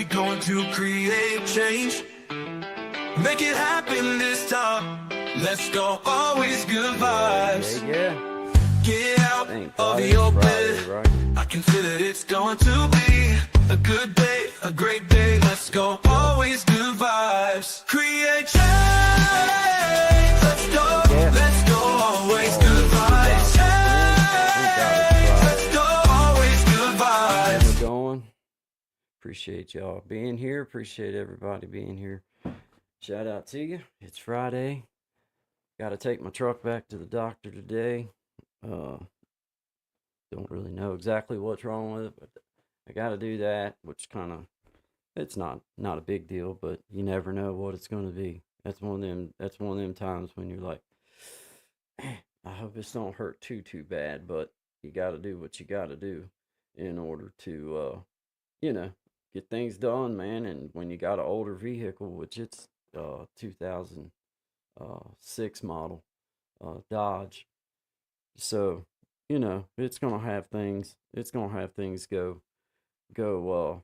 we going to create change. Make it happen this time. Let's go, always good vibes. Get out of your bed. Right? I can feel it, it's going to be a good day, a great day. Let's go, always good vibes. Create change. Let's go, let's go, always good vibes. Change. Let's go, always good vibes. We're going. Appreciate y'all being here. Appreciate everybody being here. Shout out to you. It's Friday. Got to take my truck back to the doctor today. Don't really know exactly what's wrong with it, but I got to do that, which it's not a big deal, but you never know what it's going to be. That's one of them times when you're like, I hope this don't hurt too bad, but you got to do what you got to do in order to, get things done, man. And when you got an older vehicle, which it's 2006 model Dodge, so it's gonna have things go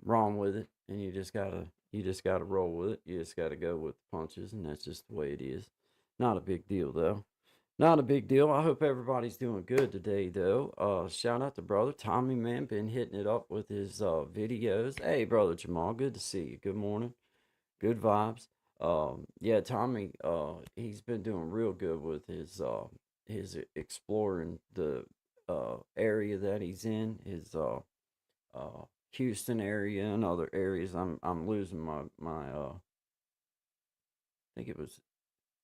wrong with it, and you just gotta roll with it. You just gotta go with the punches, and that's just the way it is. Not a big deal though. Not a big deal. I hope everybody's doing good today, though. Shout out to brother Tommy, man. Been hitting it up with his videos. Hey, brother Jamal, good to see you. Good morning. Good vibes. Yeah, Tommy, he's been doing real good with his exploring the area that he's in, his Houston area and other areas. I'm losing my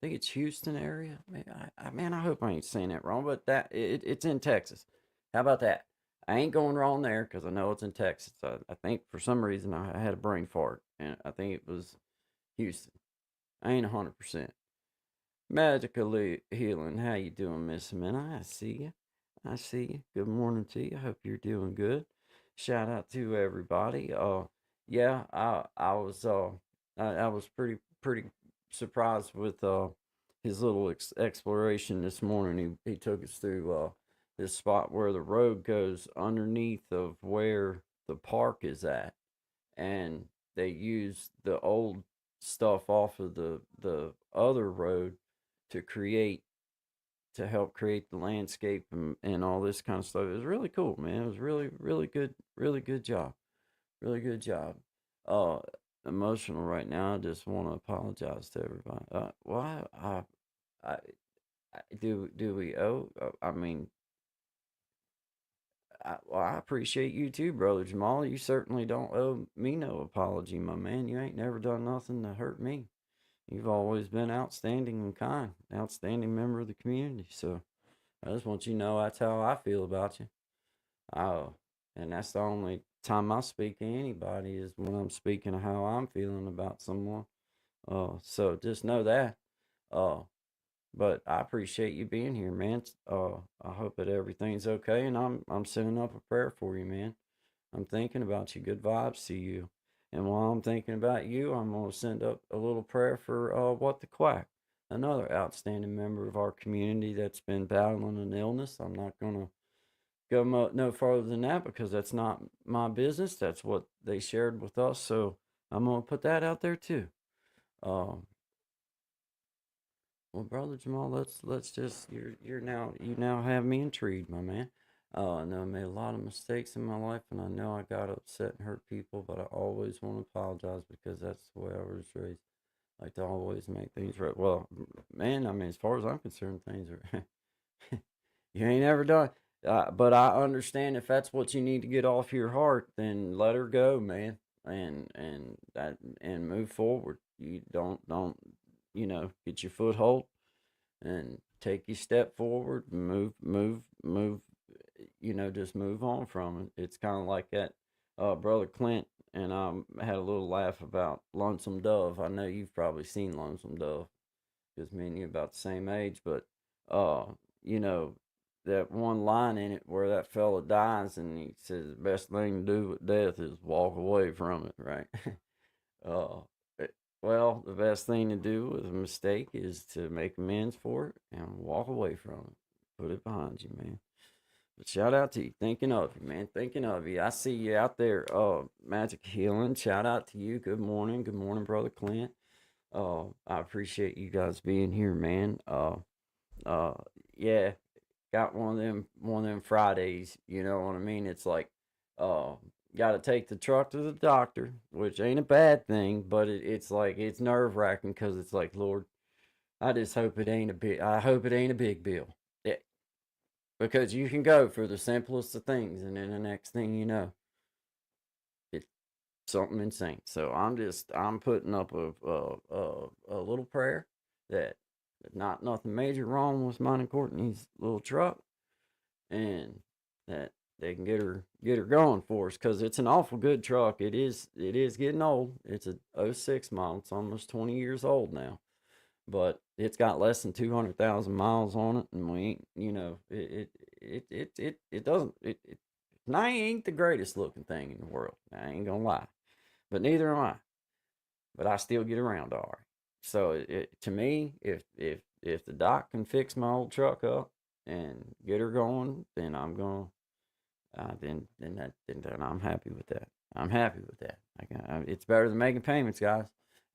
I think it's Houston area. Man, I hope I ain't saying that wrong, but it's in Texas. How about that? I ain't going wrong there because I know it's in Texas. I think for some reason I had a brain fart, and I think it was Houston. I ain't 100%. Magically Healing, how you doing, Miss Amanda? I see you. Good morning to you. I hope you're doing good. Shout out to everybody. Yeah, I was pretty surprised with his little exploration this morning. He took us through this spot where the road goes underneath of where the park is at, and they use the old stuff off of the other road to help create the landscape and all this kind of stuff. It was really cool, man. It was really good job. Really good job. Emotional right now. I just want to apologize to everybody. Do we owe? I mean, I appreciate you too, brother Jamal. You certainly don't owe me no apology, my man. You ain't never done nothing to hurt me. You've always been outstanding and kind, outstanding member of the community. So I just want you to know that's how I feel about you. And that's the only time I speak to anybody is when I'm speaking of how I'm feeling about someone. So just know that. But I appreciate you being here, man. I hope that everything's okay, and I'm sending up a prayer for you, man. I'm thinking about you. Good vibes to you. And while I'm thinking about you, I'm gonna send up a little prayer for What the Quack, another outstanding member of our community that's been battling an illness. I'm not gonna go no farther than that because that's not my business. That's what they shared with us. So I'm gonna put that out there too. Well, brother Jamal, let's just you now have me intrigued, my man. I know I made a lot of mistakes in my life, and I know I got upset and hurt people, but I always want to apologize because that's the way I was raised. I like to always make things right. Well, man, I mean, as far as I'm concerned, things are you ain't ever done. But I understand if that's what you need to get off your heart, then let her go, man, and move forward. You don't get your foothold and take your step forward and move, just move on from it. It's kind of like that brother Clint and I had a little laugh about Lonesome Dove. I know you've probably seen Lonesome Dove because me and you about the same age, but that one line in it where that fella dies and he says the best thing to do with death is walk away from it, right? uh Well, the best thing to do with a mistake is to make amends for it and walk away from it. Put it behind you, man. But shout out to you. Thinking of you, man. Thinking of you. I see you out there. Magic Healing. Shout out to you. Good morning. Good morning, Brother Clint. I appreciate you guys being here, man. Uh, yeah, got one of them Fridays. You know what I mean? It's like, uh, got to take the truck to the doctor, which ain't a bad thing, but it's like it's nerve wracking because it's like, Lord, I just hope it ain't a big. I hope it ain't a big bill. Yeah, because you can go for the simplest of things, and then the next thing you know, it's something insane. So I'm putting up a little prayer that not nothing major wrong with mine and Courtney's little truck, and that they can get her going for us because it's an awful good truck. It is getting old. It's a '06 model. It's almost 20 years old now, but it's got less than 200,000 miles on it, and we ain't, it doesn't, ain't the greatest looking thing in the world. I ain't gonna lie, but neither am I. But I still get around all right. So to me, if the doc can fix my old truck up and get her going, then I'm gonna, then I'm happy with that. I'm happy with that. It's better than making payments, guys.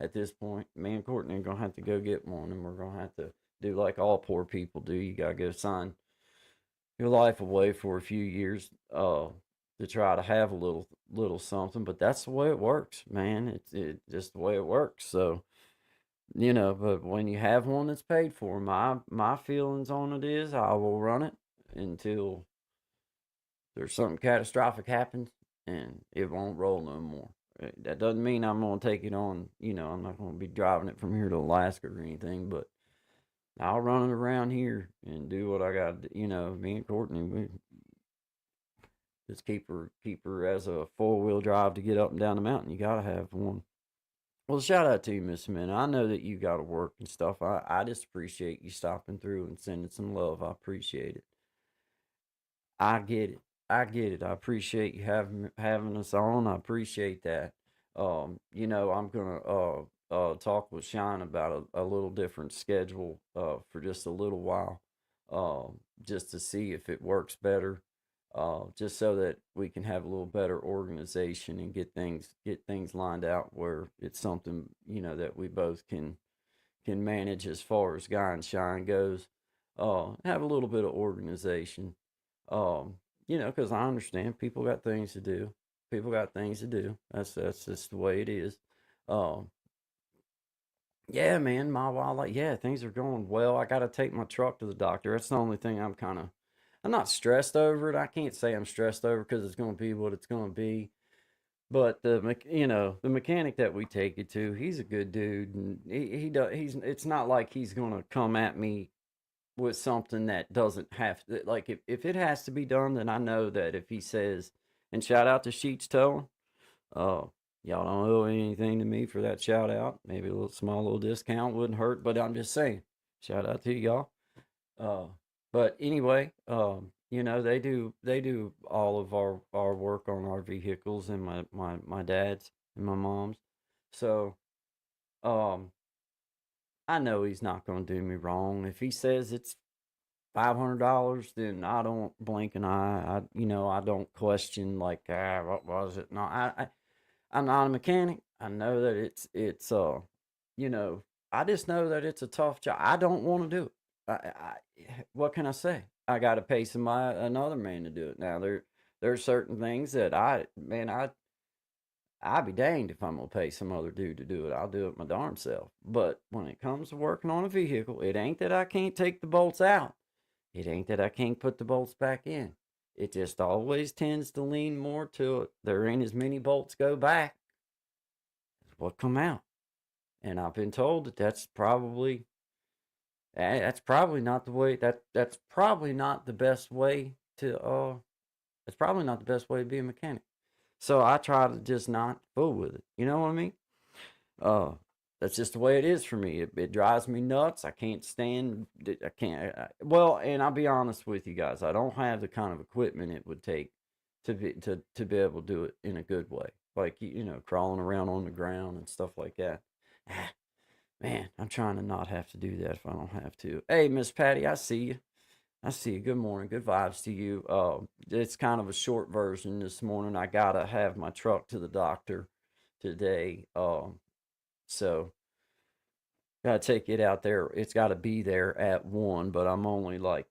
At this point, me and Courtney are gonna have to go get one, and we're gonna have to do like all poor people do. You gotta go sign your life away for a few years, to try to have a little something. But that's the way it works, man. It's just the way it works. So but when you have one that's paid for, my feelings on it is I will run it until there's something catastrophic happens and it won't roll no more. That doesn't mean I'm gonna take it on. I'm not gonna be driving it from here to Alaska or anything, but I'll run it around here and do what I got to do. Me and Courtney, we just keep her as a 4-wheel drive to get up and down the mountain. You gotta have one. Well, shout out to you, Miss Amanda. I know that you got to work and stuff. I just appreciate you stopping through and sending some love. I appreciate it. I get it. I get it. I appreciate you having us on. I appreciate that. I'm gonna talk with Sean about a little different schedule for just a little while, just to see if it works better. Just so that we can have a little better organization and get things lined out where it's something that we both can manage as far as Guy and Shine goes. Have a little bit of organization. Because I understand people got things to do. People got things to do. That's just the way it is. Um, yeah, man, my wildlife. Yeah, things are going well. I got to take my truck to the doctor. That's the only thing I'm not stressed over it. I can't say I'm stressed over because it's going to be what it's going to be. But the mechanic that we take it to, he's a good dude, and he does. It's not like he's going to come at me with something that doesn't have to. Like if it has to be done, then I know that if he says, and shout out to Sheets Towing. Uh, y'all don't owe anything to me for that shout out. Maybe a little small little discount wouldn't hurt, but I'm just saying, shout out to y'all. Uh, but anyway, they do all of our work on our vehicles and my dad's and my mom's. So um, I know he's not going to do me wrong. If he says it's $500, then I don't blink an eye. I don't question like what was it? No, I'm not a mechanic. I know that it's you know, I just know that it's a tough job. I don't want to do it. What can I say? I got to pay another man to do it. Now there's certain things that I'd be danged if I'm gonna pay some other dude to do it. I'll do it my darn self. But when it comes to working on a vehicle, it ain't that I can't take the bolts out. It ain't that I can't put the bolts back in. It just always tends to lean more to it. There ain't as many bolts go back as what come out. And I've been told that that's probably not the way that's probably not the best way to that's probably not the best way to be a mechanic. So I try to just not fool with it. You know what I mean? Uh, that's just the way it is for me. It drives me nuts. I can't stand. I can't. Well, and I'll be honest with you guys. I don't have the kind of equipment it would take to be able to do it in a good way. Like crawling around on the ground and stuff like that. Ah, man, I'm trying to not have to do that if I don't have to. Hey, Miss Patty, I see you. I see you. Good morning. Good vibes to you. It's kind of a short version this morning. I gotta have my truck to the doctor today. So gotta take it out there. It's gotta be there at 1, but I'm only like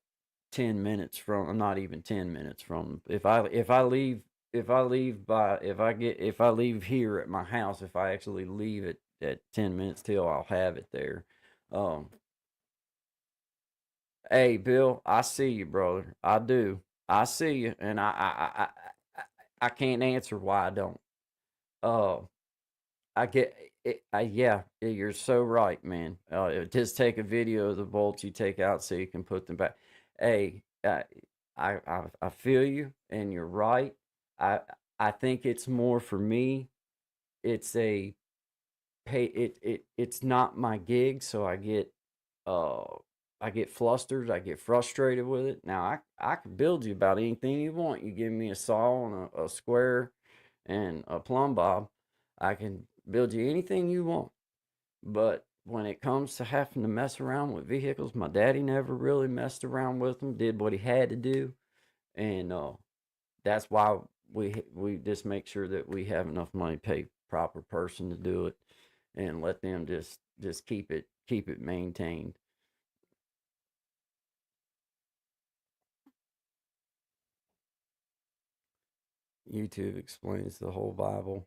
10 minutes from. I'm not even 10 minutes from. If I leave here at my house, if I actually leave it at 10 minutes till, I'll have it there. Um, Hey, Bill, I see you, brother. I do. I see you, and I can't answer why I don't. Uh, I get it. Yeah, you're so right, man. Just take a video of the bolts you take out so you can put them back. Hey, I feel you, and you're right. I I think it's more for me. It's a it's not my gig, so uh I get flustered, I get frustrated with it. Now I can build you about anything you want. You give me a saw and a square and a plumb bob, I can build you anything you want. But when it comes to having to mess around with vehicles, my daddy never really messed around with them, did what he had to do, and that's why we just make sure that we have enough money to pay proper person to do it, and let them just keep it maintained. YouTube explains the whole Bible.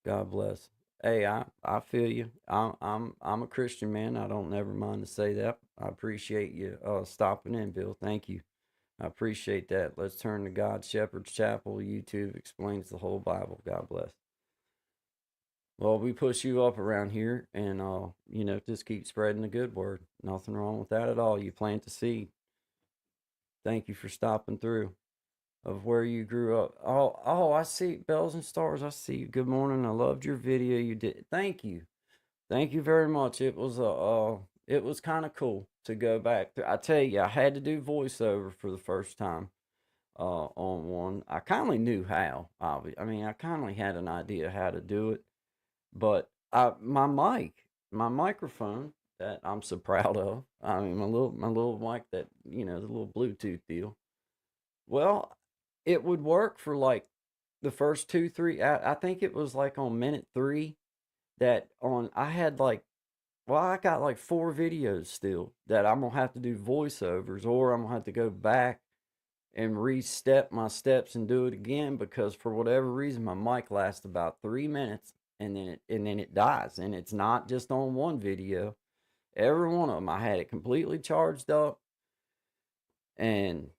God bless. Hey, I feel you. I'm a Christian man. I don't never mind to say that. I appreciate you stopping in, Bill. Thank you. I appreciate that. Let's turn to God Shepherd's Chapel. YouTube explains the whole Bible. God bless. Well, we push you up around here, and just keep spreading the good word. Nothing wrong with that at all. You plant the seed. Thank you for stopping through. Of where you grew up. Oh, I see bells and stars. I see you. Good morning. I loved your video you did. Thank you very much. It was kind of cool to go back. I tell you, I had to do voiceover for the first time on one. I kindly knew how. I mean, I kindly had an idea how to do it, but my microphone that I'm so proud of. I mean, my little mic that the little Bluetooth deal. Well, it would work for like the first two, three. I think it was like on minute three that on I had like, well, I got like four videos still that I'm gonna have to do voiceovers, or I'm gonna have to go back and re-step my steps and do it again, because for whatever reason my mic lasts about 3 minutes, and then it dies, and it's not just on one video. Every one of them I had it completely charged up, and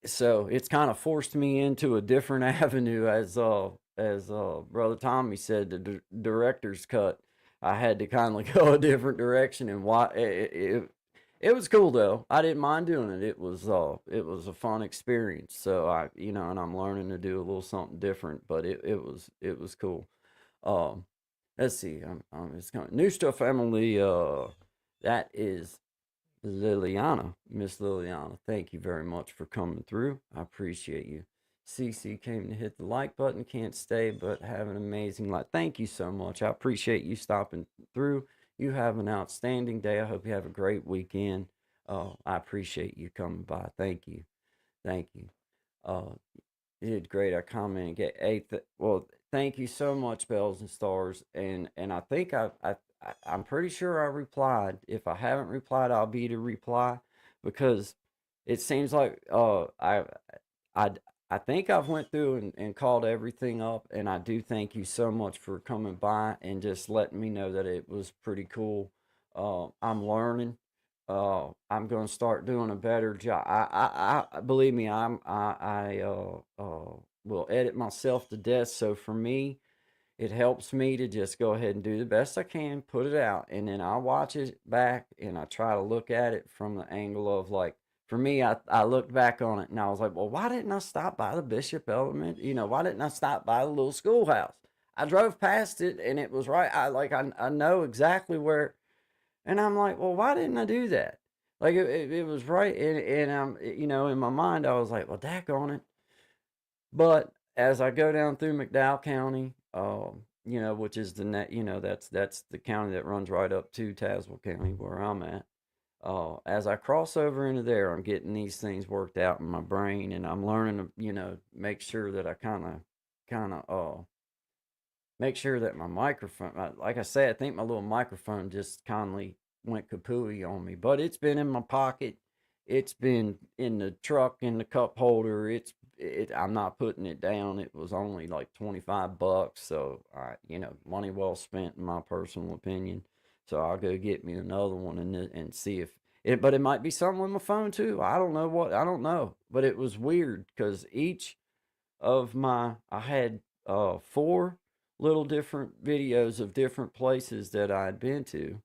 so it's kind of forced me into a different avenue, as brother Tommy said, the director's cut. I had to kind of go a different direction, and why it was cool though. I didn't mind doing it. It was a fun experience. So and I'm learning to do a little something different, but it was cool. Um, let's see. It's coming. New Stuff Family. That is Liliana, Miss Liliana, thank you very much for coming through. I appreciate you. CC came to hit the like button, can't stay, but have an amazing life. Thank you so much. I appreciate you stopping through. You have an outstanding day. I hope you have a great weekend. I appreciate you coming by. Thank you. Thank you. Uh, you did great. I commented. Well, thank you so much, Bells and Stars. And I think I'm pretty sure I replied. If I haven't replied, I'll be to reply, because it seems like I I think I've went through and called everything up, and I do thank you so much for coming by and just letting me know that it was pretty cool. I'm learning. I'm gonna start doing a better job. I believe me. I will edit myself to death. So for me, it helps me to just go ahead and do the best I can, put it out, and then I watch it back and I try to look at it from the angle of, like, for me, I looked back on it and I was like, well, why didn't I stop by the Bishop Element? Why didn't I stop by the little schoolhouse? I drove past it and it was right. I know exactly where, and I'm like, well, why didn't I do that? Like it was right, and in my mind, I was like, well, daggone it. But as I go down through McDowell County, which is the net, that's the county that runs right up to Tazewell County where I'm at. as I cross over into there, I'm getting these things worked out in my brain, and I'm learning to, make sure that I kind of make sure that my microphone, like I say, I think my little microphone just kindly went kapooey on me, but it's been in my pocket. It's been in the truck in the cup holder. I'm not putting it down. It was only like $25. So money well spent in my personal opinion. So I'll go get me another one and see if but it might be something with my phone too. I don't know, but it was weird because each of I had four little different videos of different places that I had been to,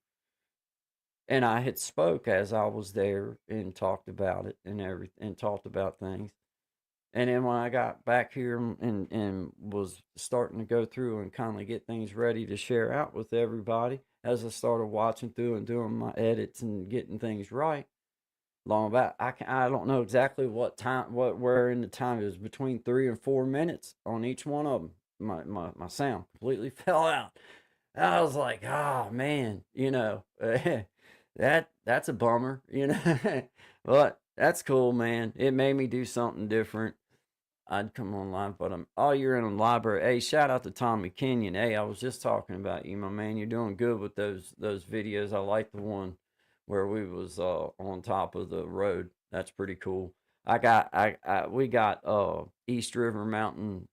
and I had spoke as I was there and talked about it and everything and talked about things. And then when I got back here and was starting to go through and kind of get things ready to share out with everybody, as I started watching through and doing my edits and getting things right, long about I don't know exactly what time where in the time it was between 3 and 4 minutes on each one of them. My sound completely fell out. I was like, oh man, that's a bummer, but that's cool, man. It made me do something different. I'd come on live, but oh, you're in a library. Hey, shout out to Tommy Kenyon. Hey, I was just talking about you, my man. You're doing good with those videos. I like the one where we was on top of the road. That's pretty cool. We got East River Mountain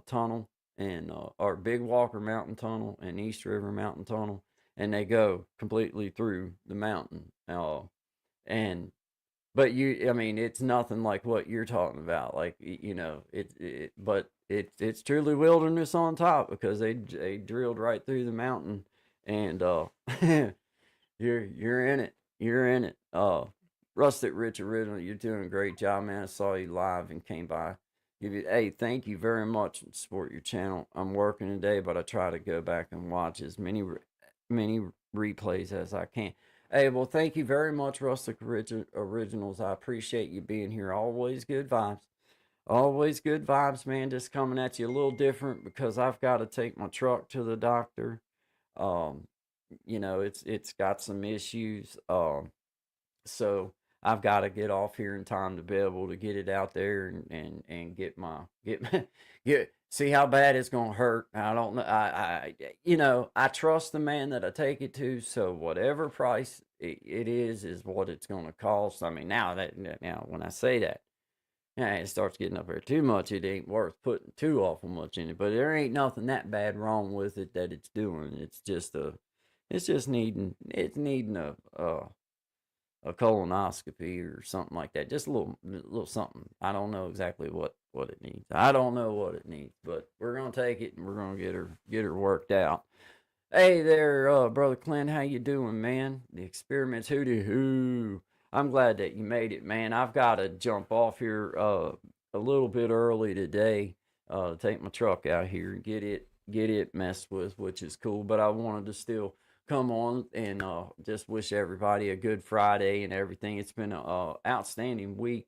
Tunnel and or Big Walker Mountain Tunnel and East River Mountain Tunnel, and they go completely through the mountain. And but I mean, it's nothing like what you're talking about. Like, but it's truly wilderness on top because they drilled right through the mountain, and you're in it. You're in it. Rustic Rich Original, you're doing a great job, man. I saw you live and came by. Hey, thank you very much and support your channel. I'm working today, but I try to go back and watch as many replays as I can. Hey, well, thank you very much, Rustic Originals. I appreciate you being here. Always good vibes. Always good vibes, man. Just coming at you a little different because I've got to take my truck to the doctor. Um, it's got some issues. So I've got to get off here in time to be able to get it out there and get see how bad it's gonna hurt. I don't know. I trust the man that I take it to. So whatever price it is what it's gonna cost. I mean, now when I say that, yeah, it starts getting up there too much. It ain't worth putting too awful much in it. But there ain't nothing that bad wrong with it that it's doing. It's just needing a colonoscopy or something like that. Just a little something. I don't know exactly what it needs. I don't know what it needs, but we're gonna take it and we're gonna get her worked out. Hey there, brother Clint, how you doing, man? The experiments hooty hoo. I'm glad that you made it, man. I've got to jump off here a little bit early today to take my truck out here and get it messed with, which is cool. But I wanted to still come on and just wish everybody a good Friday and everything. It's been an outstanding week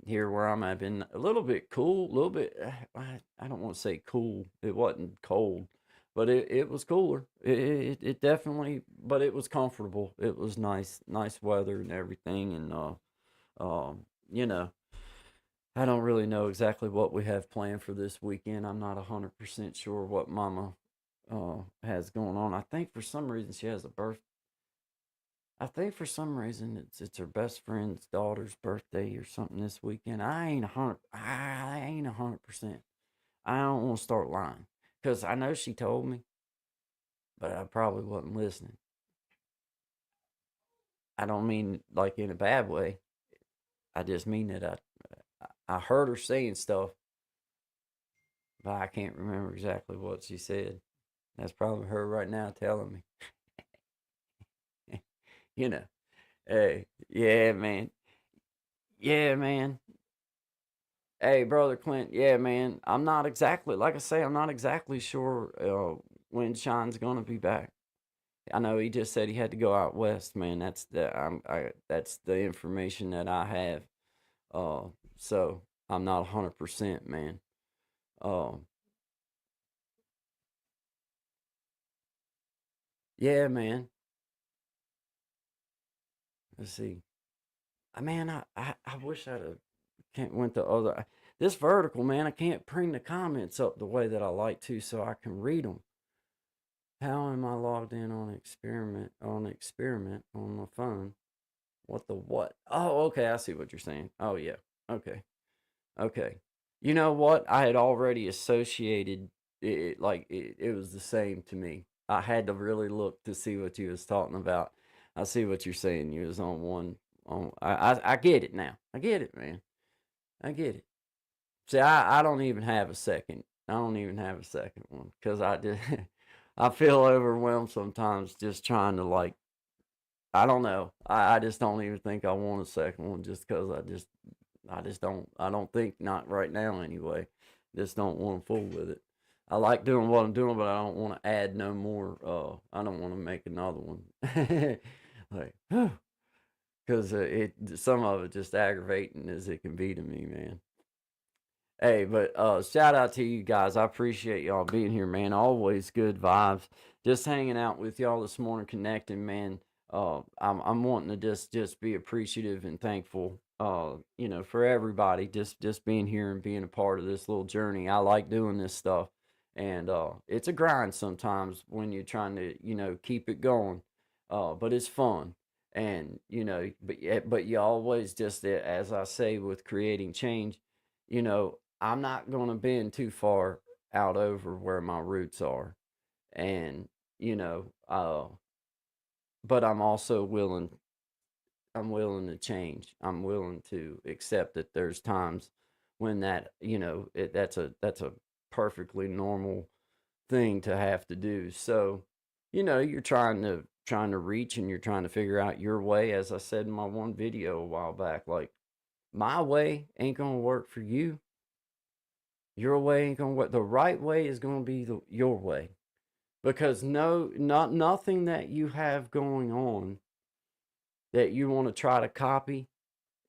here where I'm at. I've been a little bit cool, a little bit. I don't want to say cool. It wasn't cold, but it was cooler. It definitely, but it was comfortable. It was nice weather and everything, and um, you know. I don't really know exactly what we have planned for this weekend. I'm not 100% sure what Mama has going on. I think for some reason she has a birth. I think for some reason it's her best friend's daughter's birthday or something this weekend. I ain't 100%. I don't want to start lying because I know she told me, but I probably wasn't listening. I don't mean like in a bad way. I just mean that I heard her saying stuff, but I can't remember exactly what she said. That's probably her right now telling me. you know. Hey, yeah, man. Yeah, man. Hey, brother Clint. Yeah, man. I'm not exactly like I say. I'm not exactly sure when Sean's gonna be back. I know he just said he had to go out west, man. That's the information that I have. Uh, so I'm not 100%, man. Um, yeah, man. Let's see. Man, I wish I'd have can't went the other. This vertical, man, I can't bring the comments up the way that I like to, so I can read them. How am I logged in on experiment on my phone? What the what? Oh, okay, I see what you're saying. Oh yeah. Okay. Okay. You know what? I had already associated it, like it was the same to me. I had to really look to see what you was talking about. I see what you're saying. You was on one on I get it now. I get it, man. I get it. See, I don't even have a second. I don't even have a second one because I just I feel overwhelmed sometimes just trying to like I don't know. I just don't even think I want a second one just because I just don't I don't think not right now anyway. Just don't want to fool with it. I like doing what I'm doing, but I don't want to add no more. I don't want to make another one. Like, because it some of it just aggravating as it can be to me, man. Hey, but shout out to you guys. I appreciate y'all being here, man. Always good vibes. Just hanging out with y'all this morning, connecting, man. I'm wanting to just be appreciative and thankful. For everybody just being here and being a part of this little journey. I like doing this stuff, and it's a grind sometimes when you're trying to keep it going. But it's fun, and but you always just as I say with creating change. I'm not going to bend too far out over where my roots are. And, you know, but I'm willing to change. I'm willing to accept that there's times when that's a perfectly normal thing to have to do. So, you're trying to reach and you're trying to figure out your way. As I said in my one video a while back, like my way ain't going to work for you. Your way ain't gonna work. The right way is gonna be your way, because nothing that you have going on that you want to try to copy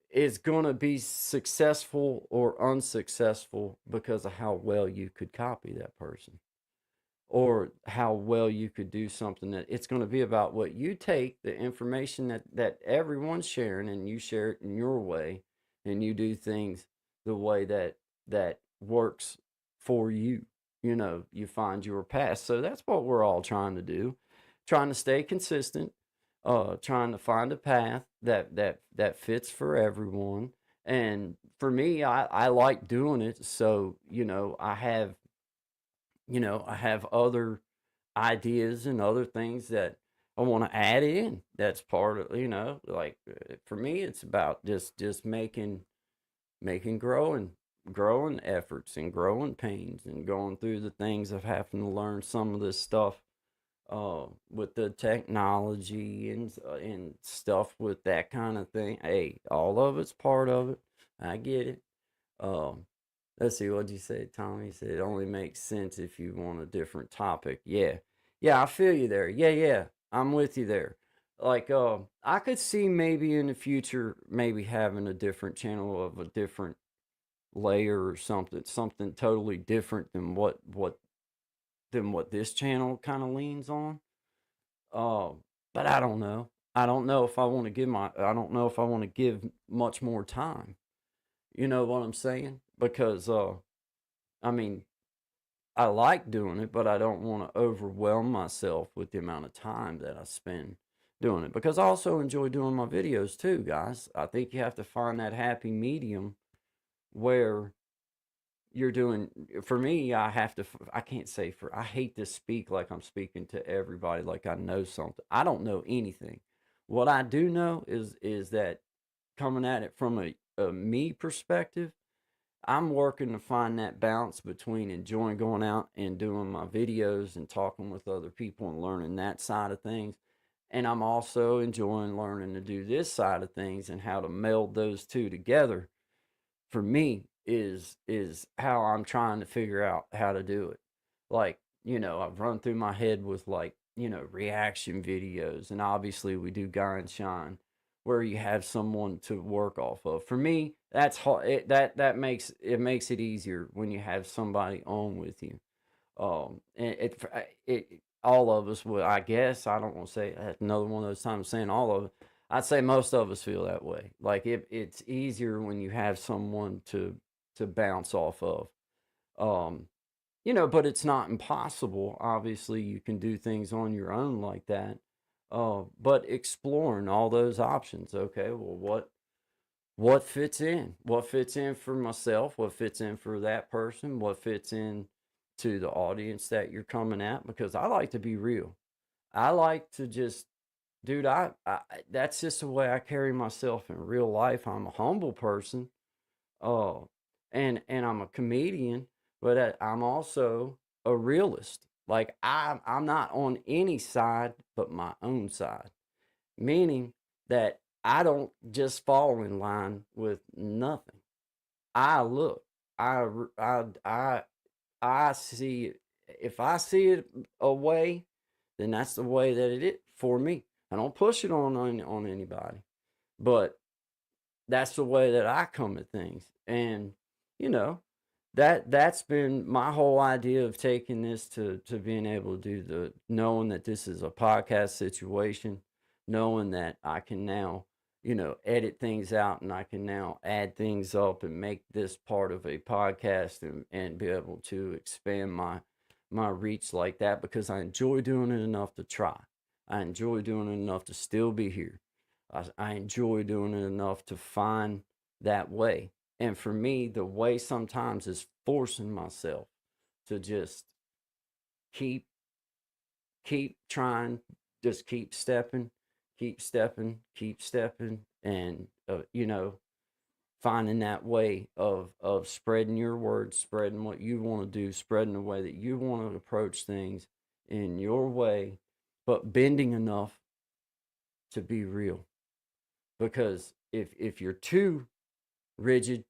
is gonna be successful or unsuccessful because of how well you could copy that person or how well you could do something. That it's going to be about what you take the information that everyone's sharing and you share it in your way and you do things the way that works for you. You find your path. So that's what we're all trying to do, trying to stay consistent, trying to find a path that fits for everyone. And for me, I like doing it. So I have other ideas and other things that I want to add in. That's part of, like for me, it's about just making growing efforts and growing pains and going through the things of having to learn some of this stuff with the technology and stuff with that kind of thing. Hey, all of it's part of it. I get it. Um, let's see, what'd you say, Tommy? Said it only makes sense if you want a different topic. Yeah. Yeah, I feel you there. Yeah, yeah. I'm with you there. Like, I could see maybe in the future maybe having a different channel of a different layer or something totally different than what this channel kind of leans on. Uh, but I don't know. I don't know if I want to give much more time. You know what I'm saying? Because I mean, I like doing it, but I don't want to overwhelm myself with the amount of time that I spend doing it. Because I also enjoy doing my videos too, guys. I think you have to find that happy medium where you're doing. For me, I can't say for, I hate to speak like I'm speaking to everybody like I know something. I don't know anything. What I do know is that coming at it from a me perspective, I'm working to find that balance between enjoying going out and doing my videos and talking with other people and learning that side of things. And I'm also enjoying learning to do this side of things, and how to meld those two together for me is how I'm trying to figure out how to do it. Like, I've run through my head with like, reaction videos, and obviously we do Guy and Shine where you have someone to work off of. For me, that's hard. That makes it easier when you have somebody on with you. And it all of us would, I guess, I don't want to say, that's another one of those times saying all of it. I'd say most of us feel that way. Like it's easier when you have someone to bounce off of. Um, but it's not impossible. Obviously, you can do things on your own like that. But exploring all those options. Okay, well, what fits in? What fits in for myself? What fits in for that person? What fits in to the audience that you're coming at? Because I like to be real. I like to just, dude. I that's just the way I carry myself in real life. I'm a humble person. Uh, and I'm a comedian, but I'm also a realist. Like I'm not on any side but my own side, meaning that I don't just fall in line with nothing. I look, I I see it. If I see it a way, then that's the way that it is for me. I don't push it on anybody, but that's the way that I come at things. And you know, that's been my whole idea of taking this to being able to do the knowing that this is a podcast situation, knowing that I can now, edit things out and I can now add things up and make this part of a podcast and be able to expand my reach like that because I enjoy doing it enough to try. I enjoy doing it enough to still be here. I enjoy doing it enough to find that way. And for me, the way sometimes is forcing myself to just keep keep trying, just keep stepping, keep stepping, and finding that way of spreading your words, spreading what you want to do, spreading the way that you want to approach things in your way, but bending enough to be real. Because if you're too rigid,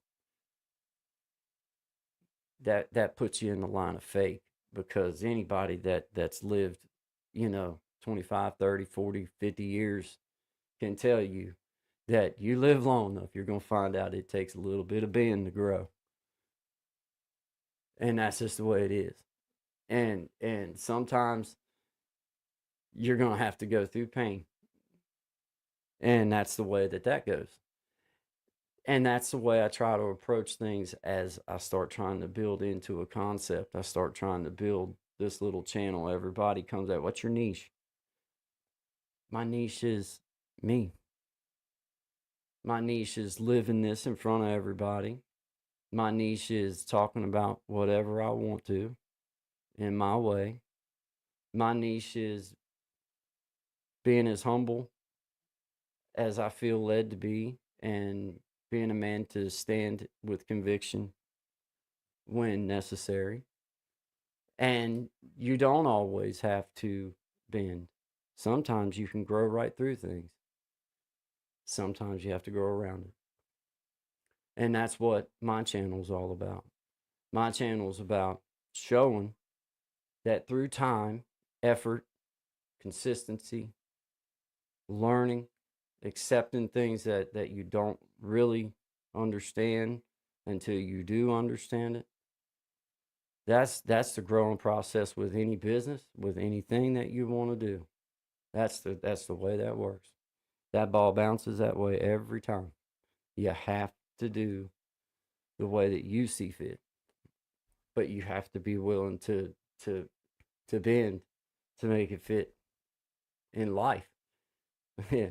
that puts you in the line of fake. Because anybody that's lived, 25, 30, 40, 50 years can tell you that you live long enough, you're going to find out it takes a little bit of bend to grow. And that's just the way it is. And sometimes you're going to have to go through pain. And that's the way that goes. And that's the way I try to approach things as I start trying to build into a concept. I start trying to build this little channel. Everybody comes out, what's your niche? My niche is me. My niche is living this in front of everybody. My niche is talking about whatever I want to in my way. My niche is being as humble as I feel led to be and being a man to stand with conviction when necessary. And you don't always have to bend. Sometimes you can grow right through things. Sometimes you have to grow around it. And that's what my channel is all about. My channel is about showing that through time, effort, consistency, learning, accepting things that you don't really understand until you do understand it. That's the growing process with any business, with anything that you want to do. That's the way that works. That ball bounces that way every time. You have to do the way that you see fit, but you have to be willing to bend to make it fit in life. Yeah.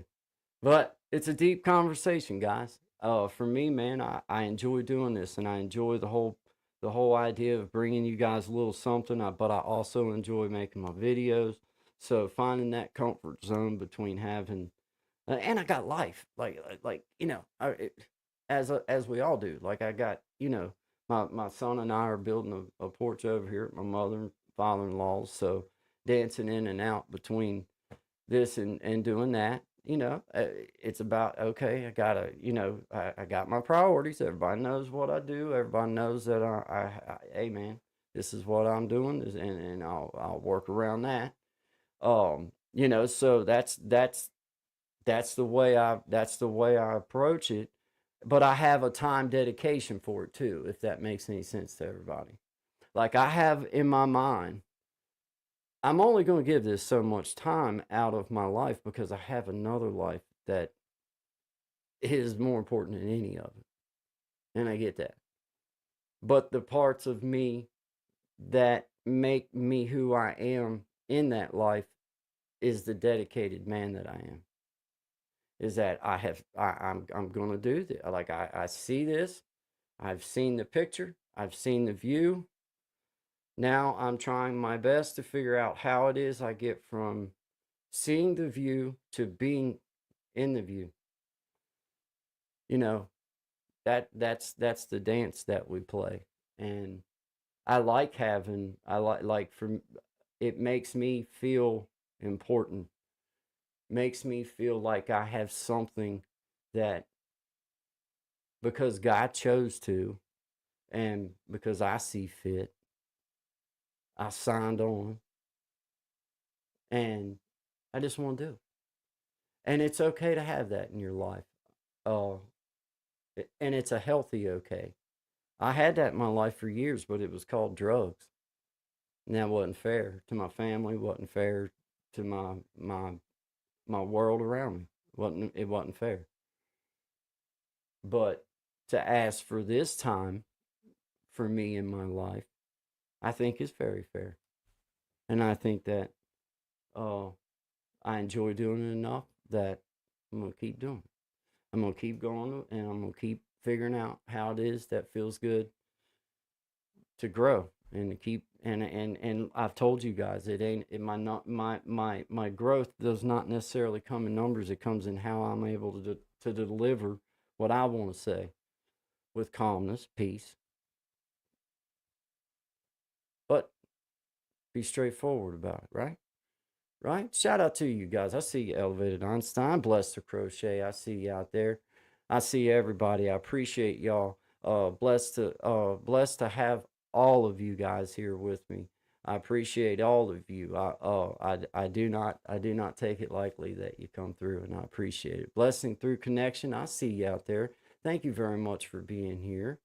But it's a deep conversation, guys. For me, man, I enjoy doing this, and I enjoy the whole idea of bringing you guys a little something. But I also enjoy making my videos. So finding that comfort zone between having, and I got life, like as we all do. Like I got, my son and I are building a porch over here at my mother and father-in-law's. So dancing in and out between this and doing that, it's about, okay, I gotta, I got my priorities. Everybody knows what I do. Everybody knows that hey man, this is what I'm doing, and I'll work around that. So that's the way I approach it. But I have a time dedication for it too, if that makes any sense to everybody. Like I have in my mind, I'm only going to give this so much time out of my life because I have another life that is more important than any of it. And I get that. But the parts of me that make me who I am in that life is the dedicated man that I am. Is that I'm gonna do this. Like I see this, I've seen the picture, I've seen the view. Now I'm trying my best to figure out how it is I get from seeing the view to being in the view. You know, that's the dance that we play. And I like for it makes me feel important, makes me feel like I have something that, because God chose to and because I see fit, I signed on, and I just want to do. And it's okay to have that in your life. Uh, and it's a healthy okay. I had that in my life for years, but it was called drugs. And that wasn't fair to my family, wasn't fair to my world around me. It wasn't fair. But to ask for this time for me in my life, I think is very fair. And I think that uh, I enjoy doing it enough that I'm going to keep doing it. I'm going to keep going, and I'm going to keep figuring out how it is that feels good to grow and to keep. And I've told you guys, it ain't it, my growth does not necessarily come in numbers. It comes in how I'm able to deliver what I want to say with calmness, peace, but be straightforward about it, right? Right? Shout out to you guys. I see you, Elevated Einstein. Blessed to Crochet. I see you out there. I see everybody. I appreciate y'all. Blessed to have all of you guys here with me. I appreciate all of you. I do not take it lightly that you come through, and I appreciate it. Blessing through connection. I see you out there. Thank you very much for being here.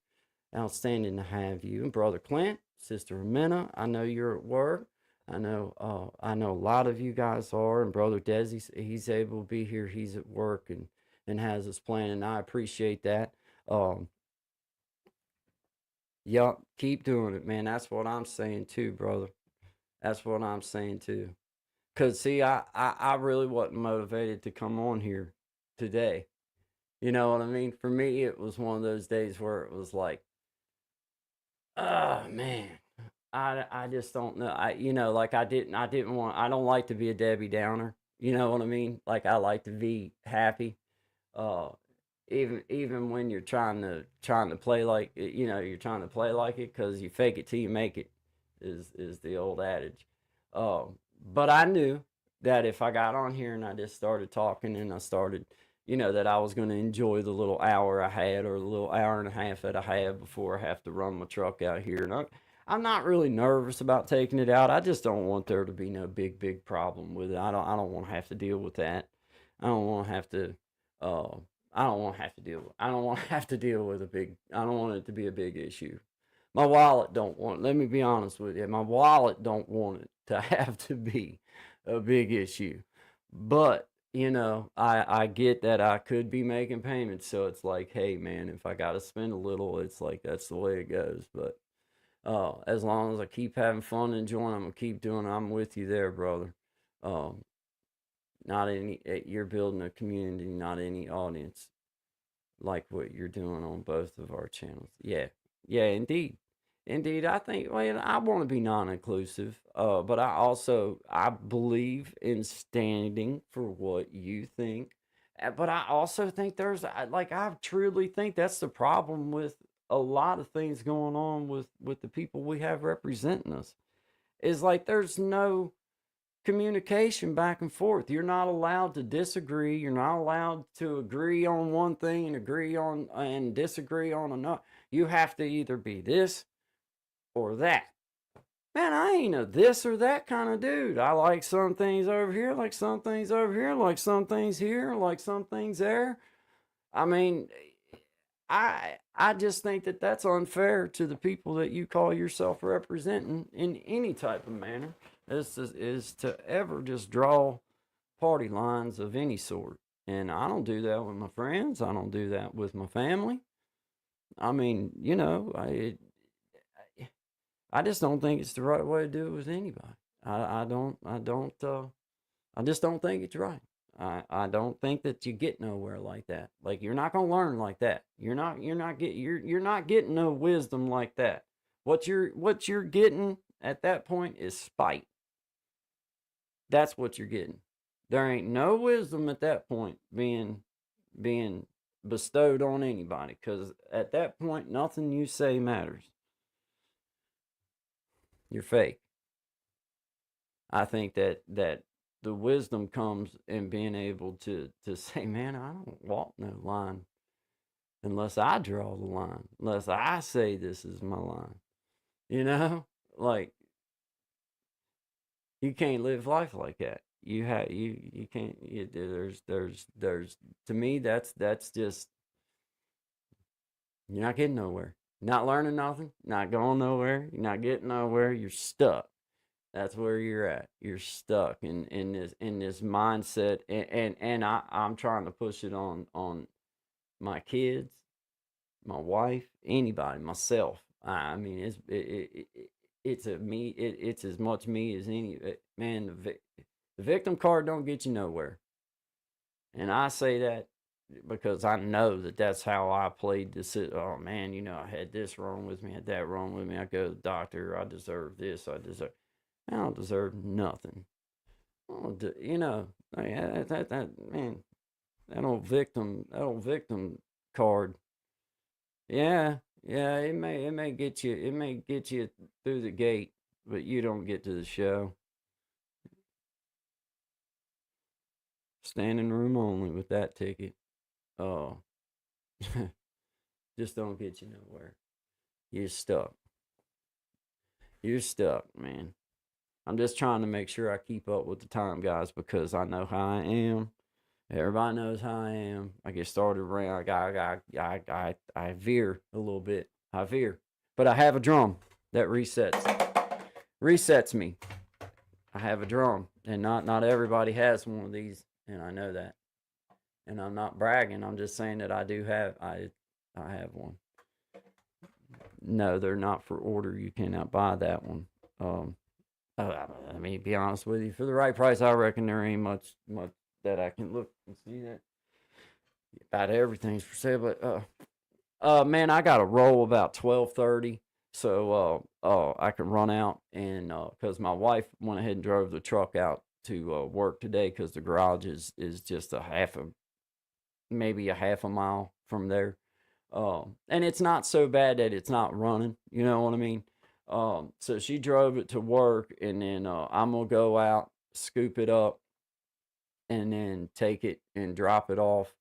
Outstanding to have you. And Brother Clint, Sister Amina, I know you're at work. I know a lot of you guys are, and Brother Desi, he's able to be here. He's at work and has his plan, and I appreciate that. Um, yeah, keep doing it, man. That's what I'm saying too, brother. That's what I'm saying too. Cause see, I really wasn't motivated to come on here today. You know what I mean? For me, it was one of those days where it was like, oh man, I just don't know. Like I didn't want. I don't like to be a Debbie Downer. You know what I mean? Like I like to be happy. Uh, even when you're trying to play like you're trying to play like it, because you fake it till you make it, is the old adage. But I knew that if I got on here and I just started talking and I started, that I was going to enjoy the little hour I had, or the little hour and a half that I have before I have to run my truck out here. And I'm not really nervous about taking it out. I just don't want there to be no big problem with it. I don't want to have to deal with that. I don't want to have to. Uh, I don't want to have to deal. I don't want to have to deal with a big. I don't want it to be a big issue. My wallet don't want. Let me be honest with you. My wallet don't want it to have to be a big issue. But I get that I could be making payments, so it's like, hey man, if I gotta spend a little, it's like that's the way it goes. But as long as I keep having fun and enjoying, I'm gonna keep doing it. I'm with you there, brother. Um, not any. You're building a community, not any audience, like what you're doing on both of our channels. Yeah, yeah, indeed, indeed. I think. Well, I want to be non-inclusive, but I believe in standing for what you think. But I also think I truly think that's the problem with a lot of things going on with the people we have representing us. Is like there's no communication back and forth. You're not allowed to disagree. You're not allowed to agree on one thing and agree on and disagree on another. You have to either be this or that. Man, I ain't a this or that kind of dude. I like some things over here, like some things over here, like some things here, like some things there. I mean, I just think that that's unfair to the people that you call yourself representing in any type of manner, is to ever just draw party lines of any sort. And I don't do that with my friends. I don't do that with my family. I mean, you know, I just don't think it's the right way to do it with anybody. I just don't think it's right. I don't think that you get nowhere like that. Like you're not gonna learn like that. You're not getting no wisdom like that. What you're getting at that point is spite. That's what you're getting. There ain't no wisdom at that point being bestowed on anybody, because at that point nothing you say matters. You're fake. I think that the wisdom comes in being able to say, man, I don't walk no line unless I draw the line, unless I say this is my line. You know, like you can't live life like that. You can't. There's to me that's just you're not getting nowhere. Not learning nothing. Not going nowhere. You're not getting nowhere. You're stuck. That's where you're at. You're stuck in this mindset, and I'm trying to push it on my kids, my wife, anybody, myself. I mean, it's a me. It's as much me as any man. The victim card don't get you nowhere, and I say that because I know that that's how I played this. Oh man, you know, I had this wrong with me, I had that wrong with me. I go to the doctor. I deserve this. I don't deserve nothing. You know, that man, that old victim card. Yeah, yeah, it may get you through the gate, but you don't get to the show. Standing room only with that ticket. Oh, just don't get you nowhere. You're stuck. You're stuck, man. I'm just trying to make sure I keep up with the time, guys, because I know how I am. Everybody knows how I am. I get started around. I veer a little bit. I veer, but I have a drum that resets me. I have a drum, and not everybody has one of these, and I know that. And I'm not bragging. I'm just saying that I have one. No, they're not for order. You cannot buy that one. I mean, be honest with you, for the right price, I reckon there ain't much that I can look and see that about everything's for sale. But man, I got to roll about 12:30, so I can run out and because my wife went ahead and drove the truck out to work today because the garage is just maybe a half a mile from there. And it's not so bad that it's not running. You know what I mean? So she drove it to work, and then I'm gonna go out, scoop it up, and then take it and drop it off.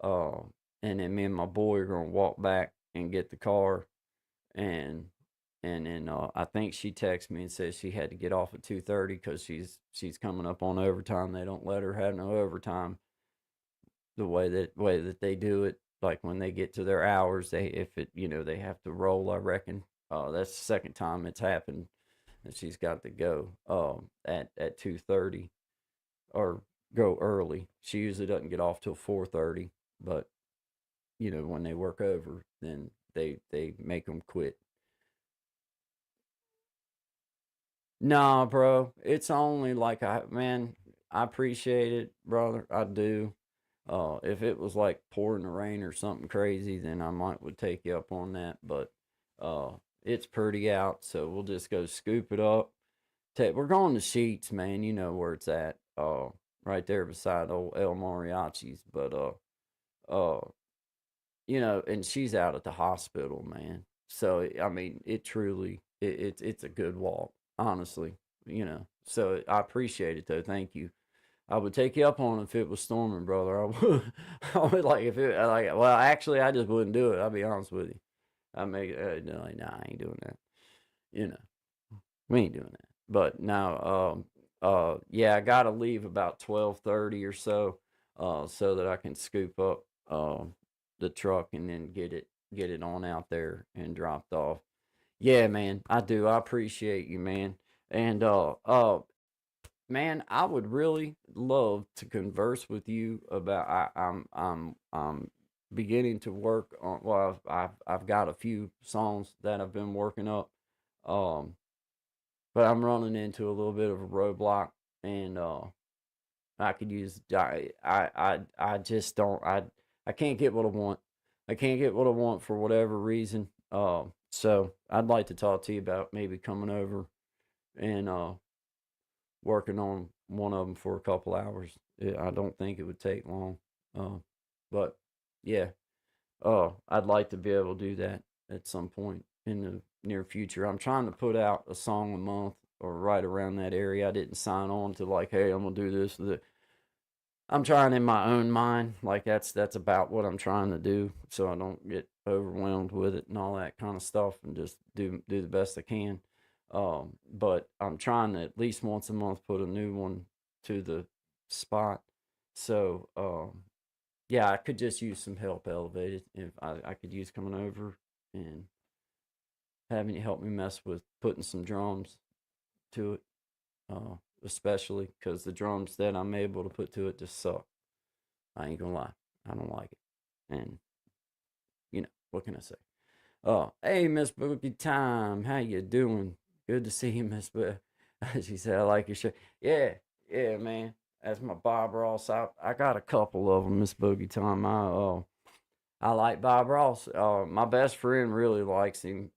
Uh, and then me and my boy are gonna walk back and get the car, and then I think she texted me and said she had to get off at 2:30 because she's coming up on overtime. They don't let her have no overtime the way that they do it. Like when they get to their hours, they have to roll. I reckon. That's the second time it's happened, and she's got to go at 2:30 or go early. She usually doesn't get off till 4:30, but when they work over, then they make them quit. Nah, bro, it's only like I appreciate it, brother. I do. If it was like pouring the rain or something crazy, then I might would take you up on that. But uh, it's pretty out, so we'll just go scoop it up. We're going to Sheets, man. You know where it's at. Right there beside old El Mariachi's. But and she's out at the hospital, man. So I mean, it truly, it's a good walk, honestly. So I appreciate it though. Thank you. I would take you up on it if it was storming, brother. I would. I would like if it like. Well, actually, I just wouldn't do it. I'll be honest with you. I make like, nah, I ain't doing that. You know, we ain't doing that. But now, yeah, I gotta leave about 12:30 or so that I can scoop up the truck and then get it on out there and dropped off. Yeah, man, I do. I appreciate you, man. And man, I would really love to converse with you about. I'm beginning to work on. Well, I've got a few songs that I've been working up, um, but I'm running into a little bit of a roadblock, and I could use. I just don't. I can't get what I want. I can't get what I want for whatever reason. So I'd like to talk to you about maybe coming over and working on one of them for a couple hours. I don't think it would take long. Uh, but yeah, I'd like to be able to do that at some point in the near future. I'm trying to put out a song a month or right around that area. I didn't sign on to like, hey, I'm gonna do this. I'm trying in my own mind, like that's about what I'm trying to do, so I don't get overwhelmed with it and all that kind of stuff, and just do the best I can. But I'm trying to at least once a month put a new one to the spot. So yeah, I could just use some help elevated. If I could use coming over and having you help me mess with putting some drums to it, uh, especially because the drums that I'm able to put to it just suck. I ain't gonna lie, I don't like it. And what can I say? Oh, hey, Miss Boogie Time, how you doing? Good to see you, Miss. She said, I like your shirt. Yeah, yeah, man. That's my Bob Ross. I got a couple of them, Miss Boogie Time. I like Bob Ross. My best friend really likes him.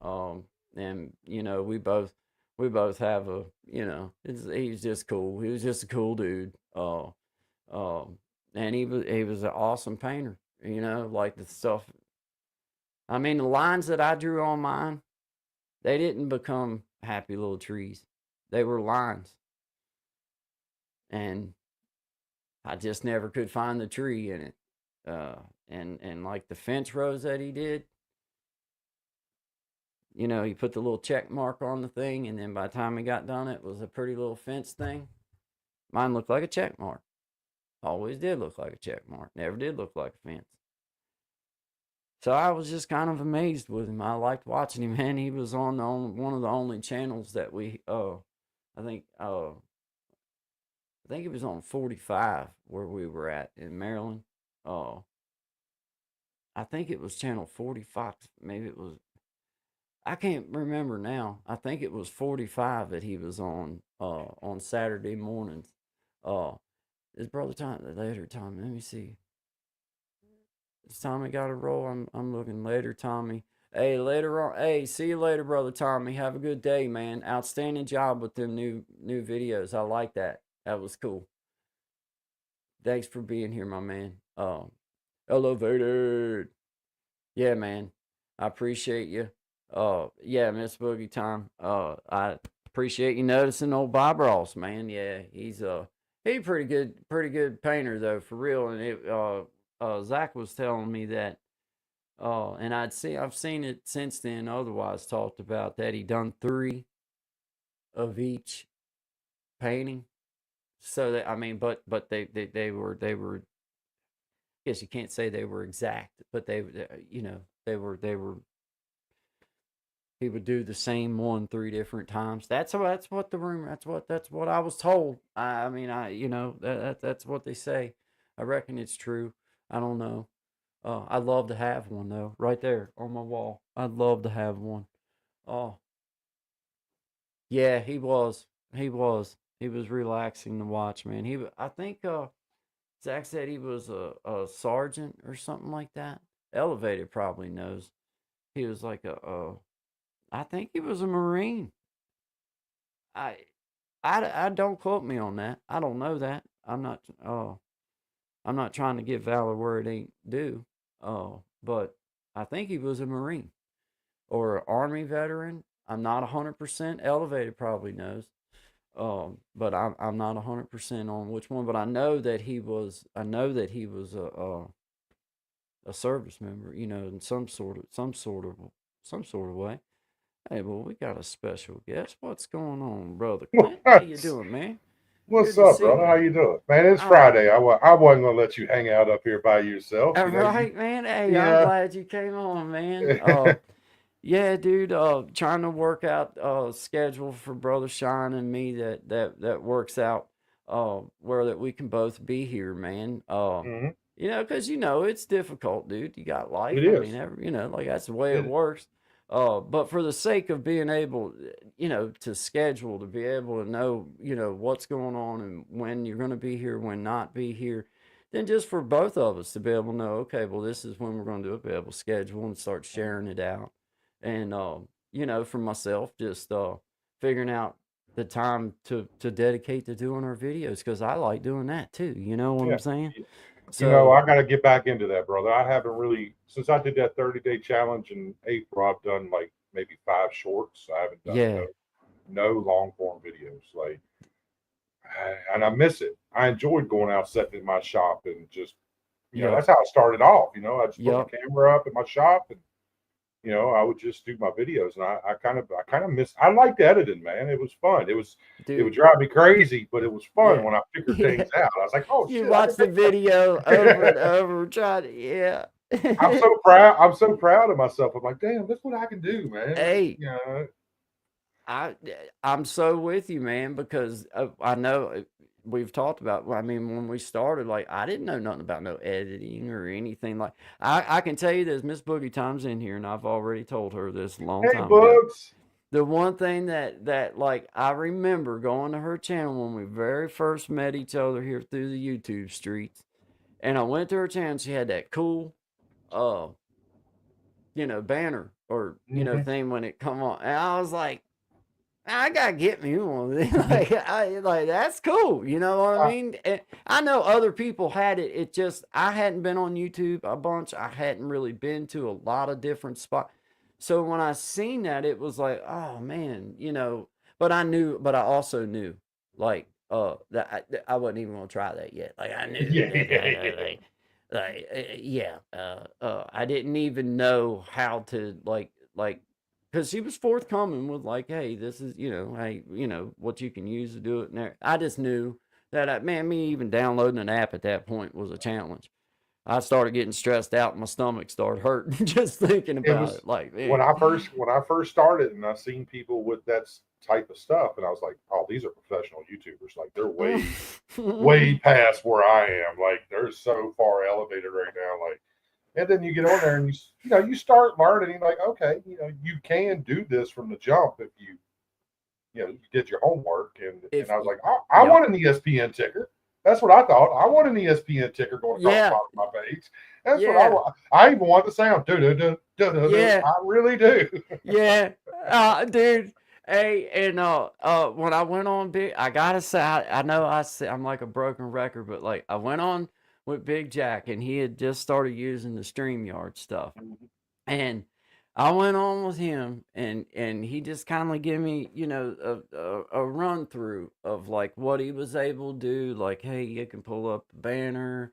And we both have he's just cool. He was just a cool dude. Um, and he was an awesome painter. Like the stuff. I mean, the lines that I drew on mine, they didn't become happy little trees. They were lines, and I just never could find the tree in it. And like the fence rows that he did, he put the little check mark on the thing, and then by the time he got done, it was a pretty little fence thing. Mine looked like a check mark. Always did look like a check mark. Never did look like a fence. So I was just kind of amazed with him. I liked watching him, man. He was on one of the only channels that I think he was on 45 where we were at in Maryland. I think it was channel 45. Maybe it was. I can't remember now. I think it was 45 that he was on Saturday mornings. Uh, his brother later Tommy. Let me see. It's Tommy got a roll. I'm looking later, Tommy. Hey, later on. Hey, see you later, brother Tommy. Have a good day, man. Outstanding job with them new videos. I like that. That was cool. Thanks for being here, my man. Elevated. Yeah, man. I appreciate you. Yeah, Miss Boogie Time. I appreciate you noticing old Bob Ross, man. Yeah, he's pretty good painter though, for real. And Zach was telling me that, and I've seen it since then. Otherwise, talked about that he done 3 of each painting. So that, I mean, but they were. I guess you can't say they were exact, but they were. He would do the same one 3 different times. That's what the rumor. That's what I was told. I mean, that's what they say. I reckon it's true. I don't know. I'd love to have one though, right there on my wall. I'd love to have one. Oh, yeah, he was. He was. He was relaxing to watch, man. I think Zach said he was a sergeant or something like that. Elevated probably knows. He was like I think he was a Marine. I I don't quote me on that. I don't know that. I'm not trying to give valor where it ain't due. But I think he was a Marine or an Army veteran. I'm not 100%. Elevated probably knows. But I'm not 100% on which one. But I know that he was. I know that he was a service member. In some sort of way. Hey, well, we got a special guest. What's going on, brother Clint? How you What's doing, man? what's Good to up, see brother? you. How you doing, man? It's Oh, Friday. I wasn't gonna let you hang out up here by yourself. all You know you. right, man. Hey, I'm Yeah. glad you came on, man. Yeah, dude. Trying to work out schedule for Brother Shine and me that works out. where that we can both be here, man. Mhm. You know, because you know it's difficult, dude. You got life. It I mean, is. you know, like that's the way it It, works. But for the sake of being able, you know, to schedule, to be able to know, you know, what's going on and when you're going to be here, when not be here, then just for both of us to be able to know, okay, well, this is when we're going to do it, be able to schedule and start sharing it out. And, you know, for myself, just figuring out the time to dedicate to doing our videos because I like doing that too. You know what yeah. I'm saying? You know, So, I got to get back into that, brother. I haven't really, since I did that 30-day challenge in April, I've done like maybe 5 shorts. I haven't done yeah, no long form videos. Like, and I miss it. I enjoyed going out, setting in my shop, and just, yep, that's how I started off. I just put my yep, camera up in my shop, and I would just do my videos. And I kind of miss. I liked editing, man. It was fun. It would dude. drive me crazy, but it was fun Yeah, when I figured yeah. things out. I was like, oh You shit, I watch can the make video over and that. over, try to, yeah. I'm so proud. I'm so proud of myself. I'm like, damn, that's what I can do, man. Like, Hey, I I'm so with you, man, because I know we've talked about. I mean, when we started, like I didn't know nothing about no editing or anything. Like I can tell you this, Miss Boogie Time's in here, and I've already told her this a long hey, time ago. Bugs. The one thing that like I remember going to her channel when we very first met each other here through the YouTube streets, and I went to her channel. She had that cool, uh, you know, banner or Mm-hmm. thing when it come on, and I was like, I gotta get me one. Like that's cool. You know what I mean? And I know other people had it. It just I hadn't been on YouTube a bunch. I hadn't really been to a lot of different spots. So when I seen that, it was like, oh man, you know. But I knew, but I also knew, like, that I wasn't even gonna try that yet. Like I knew Yeah, that, yeah, yeah. yeah, I didn't even know how to like because she was forthcoming with like, hey, this is hey, what you can use to do it. And I just knew that man, me even downloading an app at that point was a challenge. I started getting stressed out, and my stomach started hurting just thinking It about was it. Like, when man, I first started, and I seen people with that type of stuff, and I was like, oh, these are professional YouTubers. Like, they're way past where I am. Like, they're so far elevated right now. Like, and then you get on there and you start learning. Like, okay, you can do this from the jump if you did your homework. And if I was like, I yep, want an ESPN ticker. That's what I thought. I want an ESPN ticker going across the yeah, bottom of my page. That's what I yeah, want. I even want the sound. Do do do do do do. yeah, I really do. yeah, dude. Hey, and when I went on big, I gotta say, I know I'm like a broken record, but like I went on with Big Jack, and he had just started using the StreamYard stuff, and I went on with him, and he just kind of gave me, a run through of like what he was able to do. Like, hey, you can pull up the banner,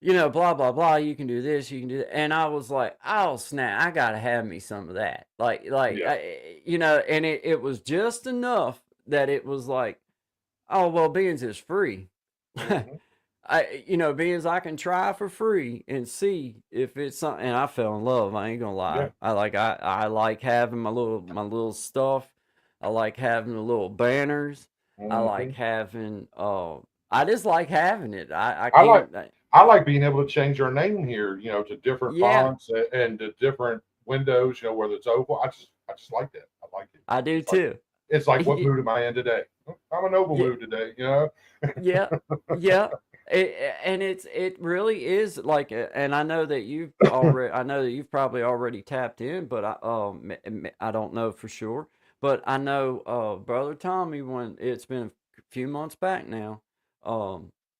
blah blah blah. You can do this, you can do that. And I was like, oh snap, I gotta have me some of that. Yeah. And it was just enough that it was like, oh well, beans is free. Mhm. Beans I can try for free and see if it's something. And I fell in love. I ain't gonna Yeah. lie. I like having my little stuff. I like having the little banners. I like Mhm. having. I just like having it. I I like can't. I like being able to change our name here. To different Yeah, fonts and to different windows. Whether it's oval. I just like that. I like it. I do It's like too. it's like what mood am I in today? I'm an oval Yeah, mood today. yeah, yeah. And it really is like, and I know that you've probably already tapped in, but I don't know for sure, but I know brother Tommy, when it's been a few months back now,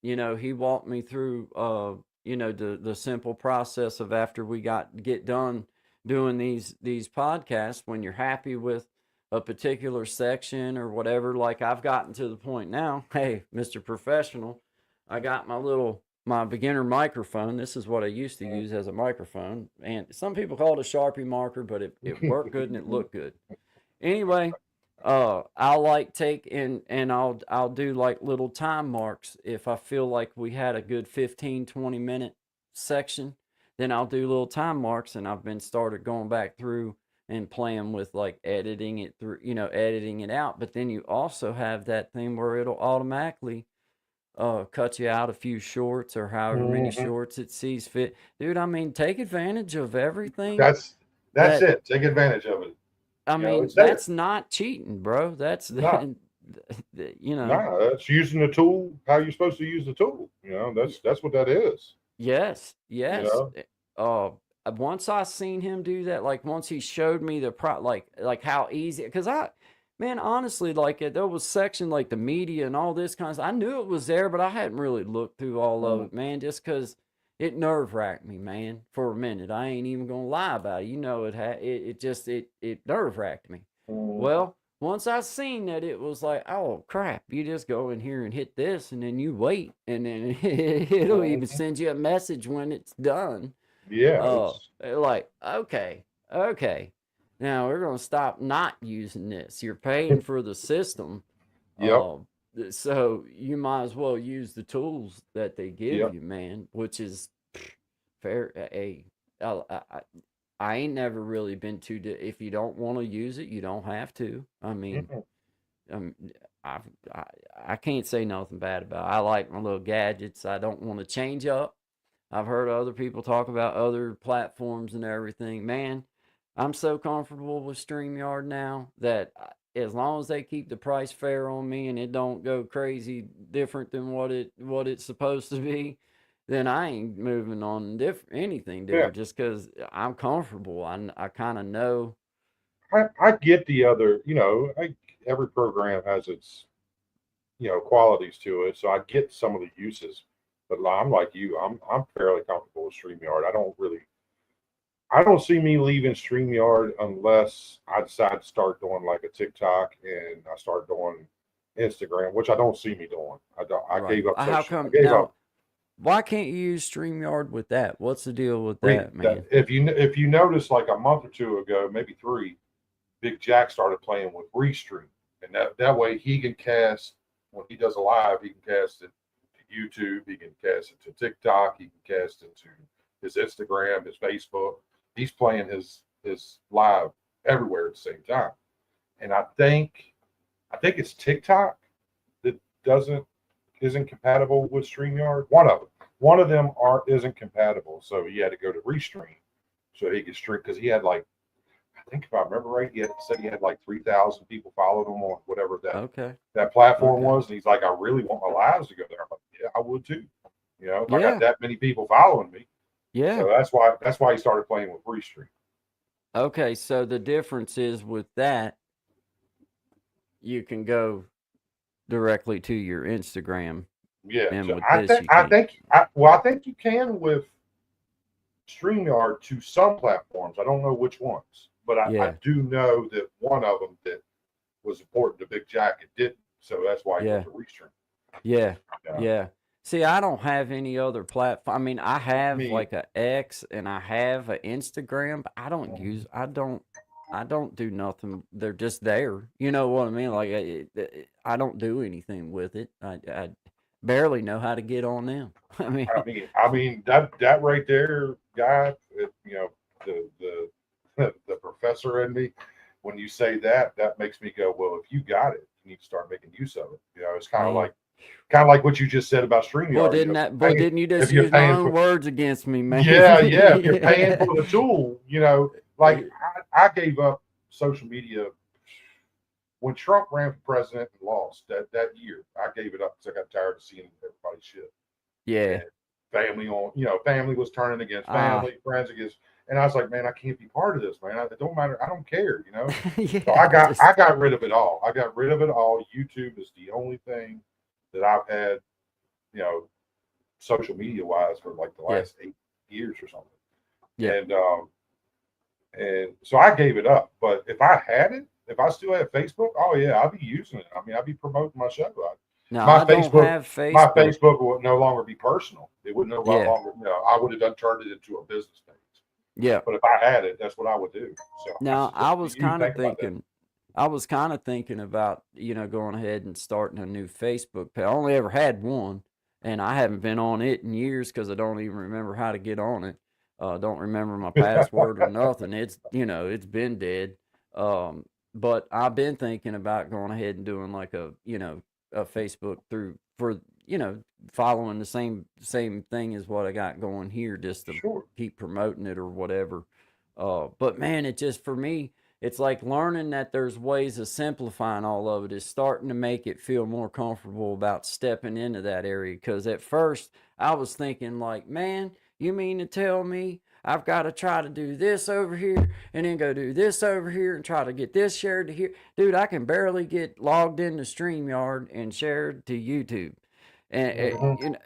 he walked me through the simple process of after we get done doing these podcasts, when you're happy with a particular section or whatever. Like I've gotten to the point now, hey, Mr. Professional, I got my beginner microphone. This is what I used to use as a microphone. And some people call it a Sharpie marker, but it worked good and it looked good. Anyway, I'll like take and I'll do like little time marks if I feel like we had a good 15-20 minute section. Then I'll do little time marks, and I've been started going back through and playing with like editing it through, editing it out. But then you also have that thing where it'll automatically cut you out a few shorts or however many Mhm. shorts it sees fit. Dude, I mean, take advantage of everything That's that, it. Take advantage of it. I You know, mean, it's there. that's not cheating, bro. That's No, you know, no, that's using the tool how you're supposed to use the tool. You know, y- that's what that is. yes, You yes. know, Uh, once I seen him do that, like once he showed me the like how easy, because man, honestly, like there was section like the media and all this kind of stuff. I knew it was there, but I hadn't really looked through all of Mhm. it, man, just because it nerve wracked me, man, for a minute. I ain't even gonna lie about it. It nerve wracked me. Mhm. Well, once I seen that, it was like, oh crap, you just go in here and hit this, and then you wait, and then it'll even Mhm. send you a message when it's done. Yeah, Oh, it's like, okay, okay. Now we're gonna stop not using this. You're paying for the system. yep, Uh, so you might as well use the tools that they give yep. you, man, which is fair. Hey, I ain't never really been too. If you don't want to use it, you don't have to. I mean, Mhm. um, I, I I can't say nothing bad about it. I like my little gadgets. I don't want to change up. I've heard other people talk about other platforms and everything. Man, I'm so comfortable with StreamYard now that as long as they keep the price fair on me and it don't go crazy different than what it's supposed to be, then I ain't moving on anything Yeah, different just because I'm comfortable. I kind of know. I get the other. You know, every program has its qualities to it, so I get some of the uses. But I'm like you. I'm fairly comfortable with Streamyard. I don't see me leaving StreamYard unless I decide to start doing like a TikTok and I start doing Instagram, which I don't see me doing. I don't. I Right. gave up How social. I come gave up. now? Why can't you use StreamYard with that? What's the deal with that, That man? if you notice, like a month or two ago, maybe three, Big Jack started playing with Restream, and that way he can cast when he does a live, he can cast it to YouTube, he can cast it to TikTok, he can cast it to his Instagram, his Facebook. He's playing his live everywhere at the same time. And I think it's TikTok that doesn't isn't compatible with StreamYard. One of them isn't compatible, so he had to go to Restream so he could stream because he had like I think if I remember right, said he had like 3,000 people followed him on whatever Okay. that platform Okay. was, and he's like, I really want my lives to go there. I'm like, yeah, I would too. You know, if I got Yeah. that many people following me, Yeah. so that's why he started playing with Restream. Okay, so the difference is with that, you can go directly to your Instagram, Yeah, and so with this, you I can't. think I think you can with StreamYard to some platforms. I don't know which ones, but I Yeah, do know that one of them that was important to Big Jack, it didn't. So that's why he went yeah, to Restream. yeah, Yeah. yeah. See, I don't have any other platform. I mean, I have Me. like a X and I have an Instagram, but I don't do nothing. They're just there. You know what I mean? Like, I don't do anything with it. I barely know how to get on them. I mean, I mean that right there, guy. The professor in me. When you say that, that makes me go, well, if you got it, you need to start making use of it. You know, it's man. kind of like what you just said about StreamYard. You know, Boy, didn't you just if you're use my paying own for, words against me, man? yeah, yeah, if you're paying for the tool, you know, like I gave up social media when Trump ran for president and lost that year. I gave it up because I got tired of seeing everybody's shit. Yeah. And family was turning against Ah, family, friends against, and I was like, man, I can't be part of this, man. It don't matter. I don't care, you know. So yeah, I just got rid of it all. I got rid of it all. YouTube is the only thing that I've had, you know, social media wise for like the yeah, last 8 years or something. yeah. And so I gave it up. But if I had it, if I still had Facebook, oh yeah, I'd be using it. I mean, I'd be promoting my show. No, My I don't Facebook, have my Facebook. Facebook would no longer be personal. It would no Yeah, longer, I would have done turned it into a business page. yeah. But if I had it, that's what I would do. So I Now, suggest to you think about that. I was kind of thinking about, going ahead and starting a new Facebook page. I only ever had one, and I haven't been on it in years because I don't even remember how to get on it. Don't remember my password or nothing. It's, it's been dead. But I've been thinking about going ahead and doing like a Facebook through for, following the same thing as what I got going here, just to Sure. keep promoting it or whatever. But man, it just, for me, it's like learning that there's ways of simplifying all of it is starting to make it feel more comfortable about stepping into that area. Because at first I was thinking like, man, you mean to tell me I've got to try to do this over here and then go do this over here and try to get this shared to here? Dude, I can barely get logged into StreamYard and shared to YouTube. And Mhm.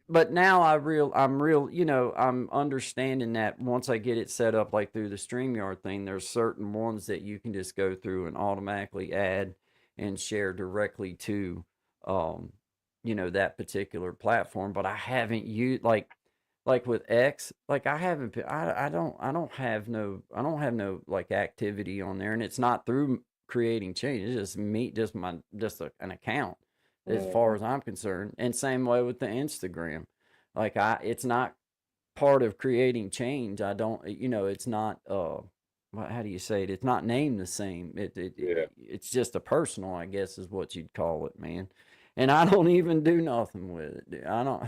but now I'm understanding that once I get it set up like through the StreamYard thing, there's certain ones that you can just go through and automatically add and share directly to um that particular platform. But I haven't used, like with X, like I haven't I don't have no like activity on there, and it's not through creating change. It's just me, an account as far Mhm. as I'm concerned. And same way with the Instagram. Like it's not part of creating change. I don't, it's not how do you say it? It's not named the same. Yeah. It's just a personal, I guess is what you'd call it, man. And I don't even do nothing with it, dude. I don't.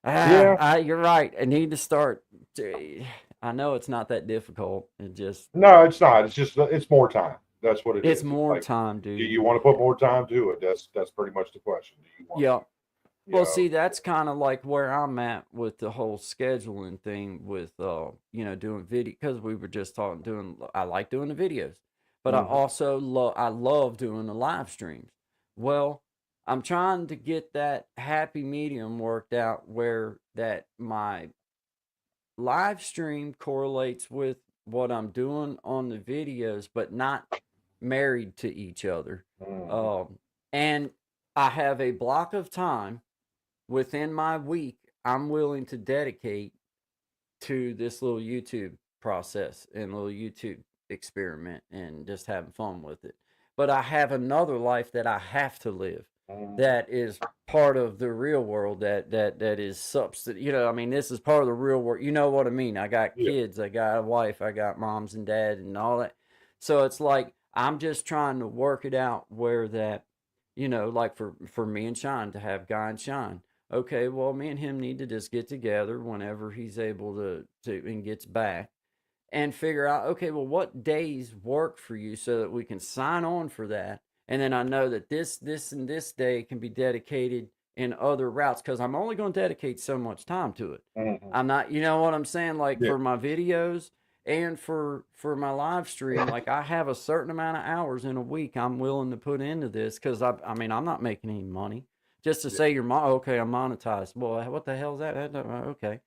Yeah. You're right. I need to start. I know it's not that difficult. It just, No, it's not. It's just it's more time. That's what it it's is. It's more like, time, do dude. you want to put more time to it? That's pretty much the question. Do you want to? Yeah. You Well, know. see, that's kind of like where I'm at with the whole scheduling thing with, doing video, because we were just talking, I like doing the videos, but I Mhm. also I love doing the live streams. Well, I'm trying to get that happy medium worked out where that my live stream correlates with what I'm doing on the videos, but not married to each other. Mhm. And I have a block of time within my week I'm willing to dedicate to this little YouTube process and little YouTube experiment and just having fun with it. But I have another life that I have to live Mhm. that is part of the real world, that is substance. I mean, this is part of the real world. You know what I mean? I got Yeah. kids, I got a wife, I got moms and dad and all that. So it's like I'm just trying to work it out where that, like for me and Shine to have Guy and Shine. Okay, well, me and him need to just get together whenever he's able to and gets back, and figure out, okay, well, what days work for you so that we can sign on for that. And then I know that this and this day can be dedicated in other routes, because I'm only going to dedicate so much time to it. Mhm. I'm not, you know what I'm saying? Like Yeah. for my videos and for my live stream, like I have a certain amount of hours in a week I'm willing to put into this, because I mean, I'm not making any money. Just to Yeah. say okay, I'm monetized. Well, what the hell is that? Okay.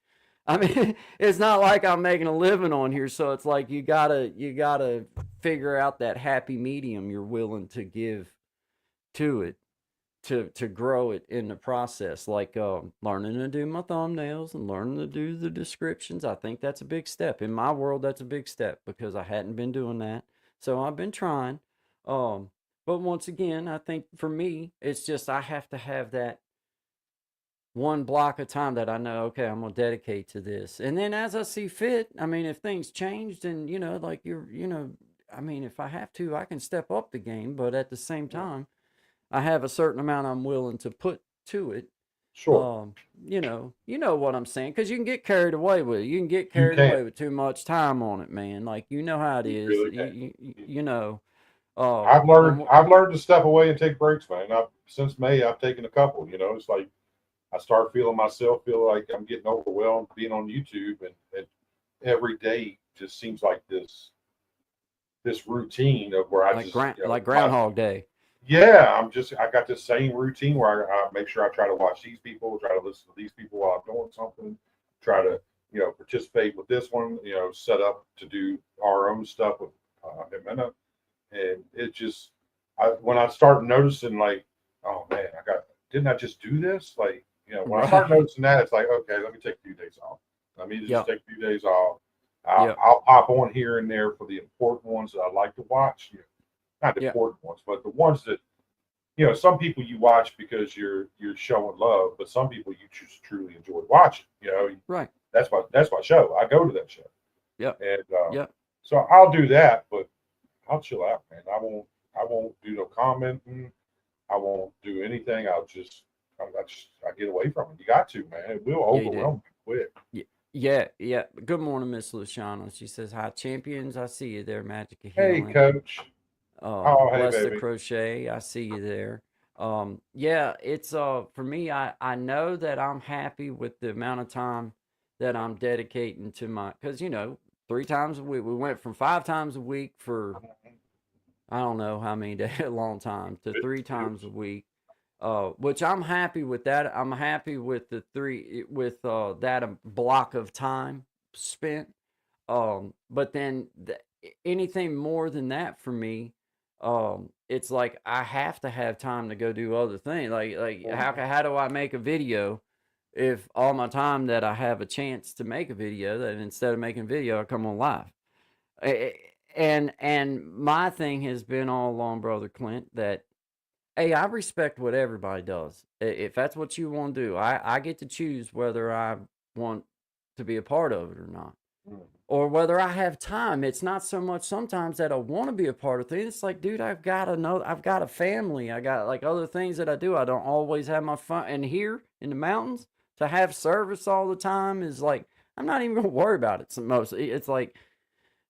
I mean, it's not like I'm making a living on here, so it's like you gotta figure out that happy medium you're willing to give to it, to grow it in the process. Like learning to do my thumbnails and learning to do the descriptions. I think that's a big step in my world. That's a big step because I hadn't been doing that, so I've been trying. Um, but once again, I think for me, it's just I have to have that one block of time that I know, okay, I'm gonna dedicate to this. And then as I see fit, I mean, if things changed and like I mean, if I have to, I can step up the game, but at the same Yeah. time, I have a certain amount I'm willing to put to it. Sure. You know what I'm saying? Because you can get carried away with it. You can get You carried can. away with too much time on it, man. Like how it You is. really can. You know. Uh, I've when learned I've learned to step away and take breaks, man. Since May I've taken a couple. It's like I start feeling myself feel like I'm getting overwhelmed being on YouTube, and every day just seems like this routine of where I like just like my Groundhog Day. yeah, I got this same routine where I make sure I try to watch these people, try to listen to these people while I'm doing something, try to participate with this one, set up to do our own stuff with Jimena. And it just when I start noticing like, oh man, didn't I just do this? Like, when I start Right. noticing that, it's like, okay, let me take a few days off. Let me just Yep. take a few days off. I'll, Yep. I'll pop on here and there for the important ones that I like to watch. Not the Yep. important ones, but the ones that some people you watch because you're showing love, but some people you just truly enjoy watching. Right. that's my show. I go to that show. Yep. And Yep. so I'll do that, but I'll chill out, man. I won't do no commenting. I won't do anything. I get away from it. You got to, man. It will Yeah, you do. overwhelm you quick. Yeah, yeah. Good morning, Miss Luciana. She says, "Hi, champions. I see you there, Magic of Hey, Healing." coach. Oh, hey, Bless the baby. Crochet. I see you there. Yeah, it's for me. I know that I'm happy with the amount of time that I'm dedicating to my, because 3 times a week. We went from 5 times a week for I don't know how many days, a long time, to 3 times a week. Which I'm happy with that. I'm happy with the that block of time spent. But then anything more than that for me, it's like I have to have time to go do other things. Like how do I make a video if all my time that I have a chance to make a video, that instead of making a video I come on live? And my thing has been all along, brother Clint, that hey, I respect what everybody does. If that's what you want to do, I get to choose whether I want to be a part of it or not, or whether I have time. It's not so much sometimes that I want to be a part of things. It's like, dude, I've got a family. I got like other things that I do. I don't always have my fun. And here in the mountains, to have service all the time is like, I'm not even gonna worry about it. It's like,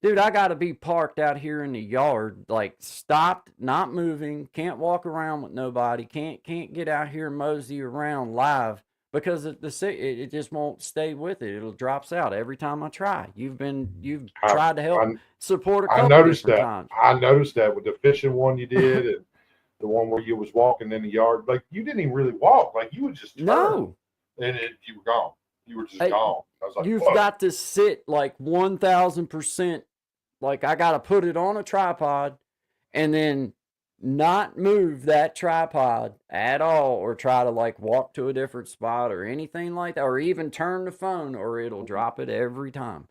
dude, I got to be parked out here in the yard, like stopped, not moving, can't walk around with nobody, can't get out here and mosey around live because it just won't stay with it. It'll drops out every time I try. You've tried to help support a I couple noticed different that. times. I noticed that with the fishing one you did, and the one where you was walking in the yard. Like you didn't even really walk. Like you would just turn, No, and you were gone. You were just Hey, gone. I was like, you've whoa. got to sit like 1,000%. Like I got to put it on a tripod and then not move that tripod at all, or try to like walk to a different spot or anything like that, or even turn the phone, or it'll drop it every time.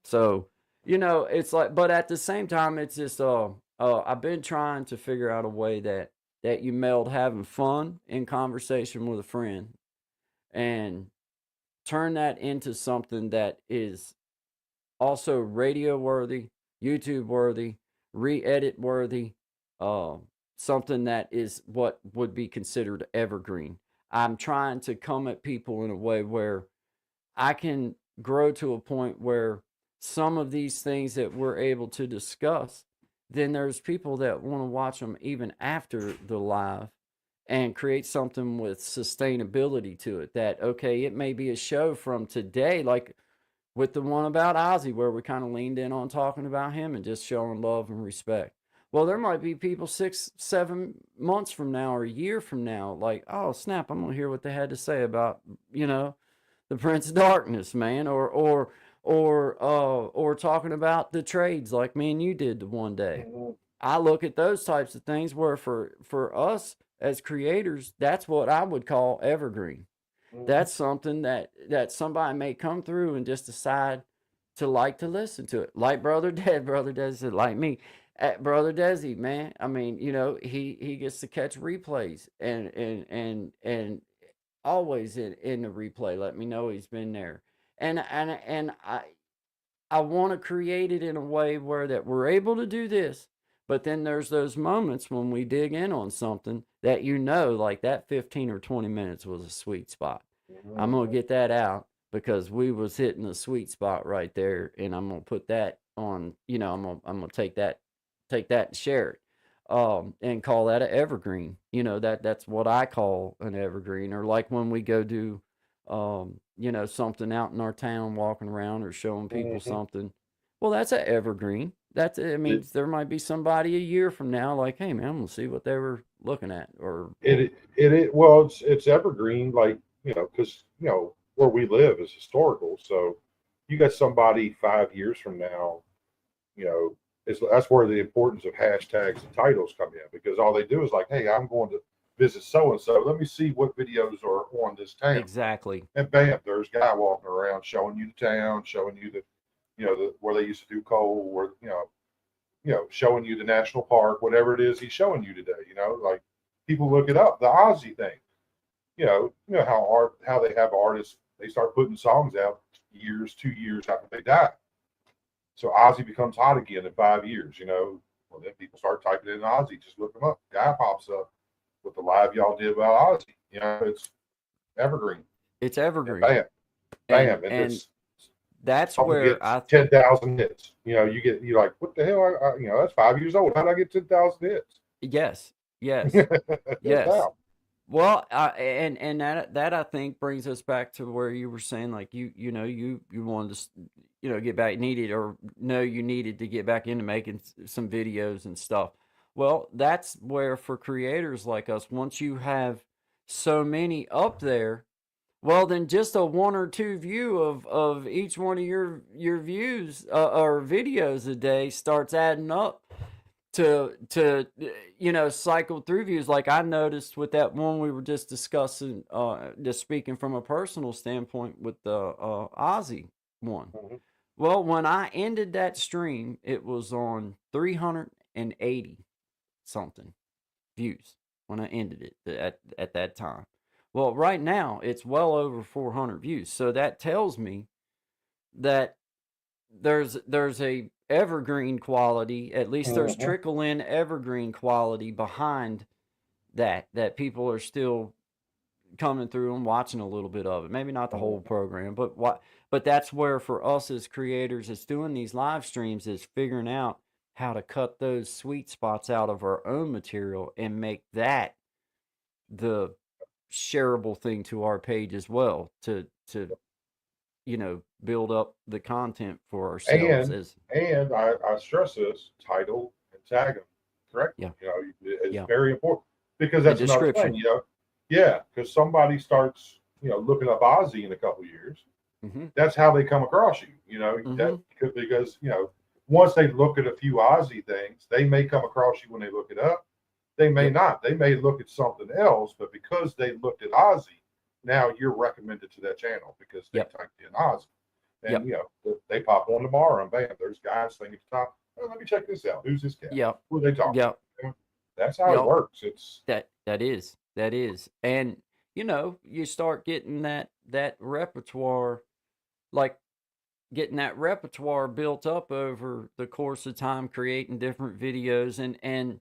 So, it's like, but at the same time, it's just, I've been trying to figure out a way that you meld having fun in conversation with a friend and turn that into something that is also radio worthy, YouTube worthy, re-edit worthy, uh, something that is what would be considered evergreen. I'm trying to come at people in a way where I can grow to a point where some of these things that we're able to discuss, then there's people that want to watch them even after the live and create something with sustainability to it. That, okay, it may be a show from today, like with the one about Ozzy, where we kind of leaned in on talking about him and just showing love and respect. Well, there might be people 6, 7 months from now or a year from now, like, oh snap, I'm gonna hear what they had to say about, the Prince of Darkness, man, or talking about the trades like me and you did the one day. I look at those types of things where for us as creators, that's what I would call evergreen. That's something that somebody may come through and just decide to like to listen to it. Like Brother Desi said, like me. At Brother Desi, man, I mean, he gets to catch replays and always in the replay let me know he's been there. And I want to create it in a way where that we're able to do this, but then there's those moments when we dig in on something that like that 15 or 20 minutes was a sweet spot. I'm going to get that out because we was hitting a sweet spot right there, and I'm going to put that on, I'm going to take that and share it. And call that an evergreen. That's what I call an evergreen. Or like when we go do something out in our town, walking around or showing people something. Well, that's an evergreen. It means there might be somebody a year from now like, hey man, I'm gonna see what they were looking at. Or Well, it's evergreen, like, because where we live is historical. So you got somebody 5 years from now, that's where the importance of hashtags and titles come in, because all they do is like, hey, I'm going to visit so and so. Let me see what videos are on this town. Exactly. And bam, there's a guy walking around showing you the town, showing you where they used to do coal, where showing you the national park, whatever it is he's showing you today. Like people look it up, the Ozzy thing. How they have artists, they start putting songs out years, 2 years after they die. So Ozzy becomes hot again in 5 years, you know. Well, then people start typing in Ozzy, just look him up. Guy pops up with the live y'all did about Ozzy. You know, it's evergreen. It's And evergreen. bam, bam, And it's that's someone where gets 10,000 hits. You know, you're like, what the hell? You know, that's 5 years old. How did I get 10,000 hits? yes, yes, That's yes. how. Well, and that I think brings us back to where you were saying, like, you wanted to, get back, needed, or know you needed to get back into making some videos and stuff. Well, that's where, for creators like us, once you have so many up there, well, then just a 1 or 2 view of each one of your views or videos a day starts adding up to cycle through views. Like I noticed with that one we were just discussing, just speaking from a personal standpoint with the Ozzy one. Mhm. Well, when I ended that stream, it was on 380 something views when I ended it at that time. Well, right now it's well over 400 views. So that tells me that there's a evergreen quality, at least there's Mhm. trickle in evergreen quality behind that people are still coming through and watching a little bit of it. Maybe not the whole program, but that's where, for us as creators, it's doing these live streams, is figuring out how to cut those sweet spots out of our own material and make that the shareable thing to our page as well, to build up the content for ourselves And as I stress this: title and tag them correctly. yeah, You know, it's yeah. very important, because The that's another thing. description. You know, yeah, because somebody starts, looking up Ozzy in a couple of years. Mm-hmm. That's how they come across you. You know, that because once they look at a few Ozzy things, they may come across you when they look it up. They may Yep. not. They may look at something else, but because they looked at Ozzy, now you're recommended to that channel because they Yep. typed in Ozzy. And Yep. they pop on tomorrow, and bam, there's guys saying at the top, oh, let me check this out. Who's this guy? Yep. Who are they talking? Yep. That's how it Yep. works. It's That is. And you start getting that repertoire, like getting that repertoire built up over the course of time, creating different videos. And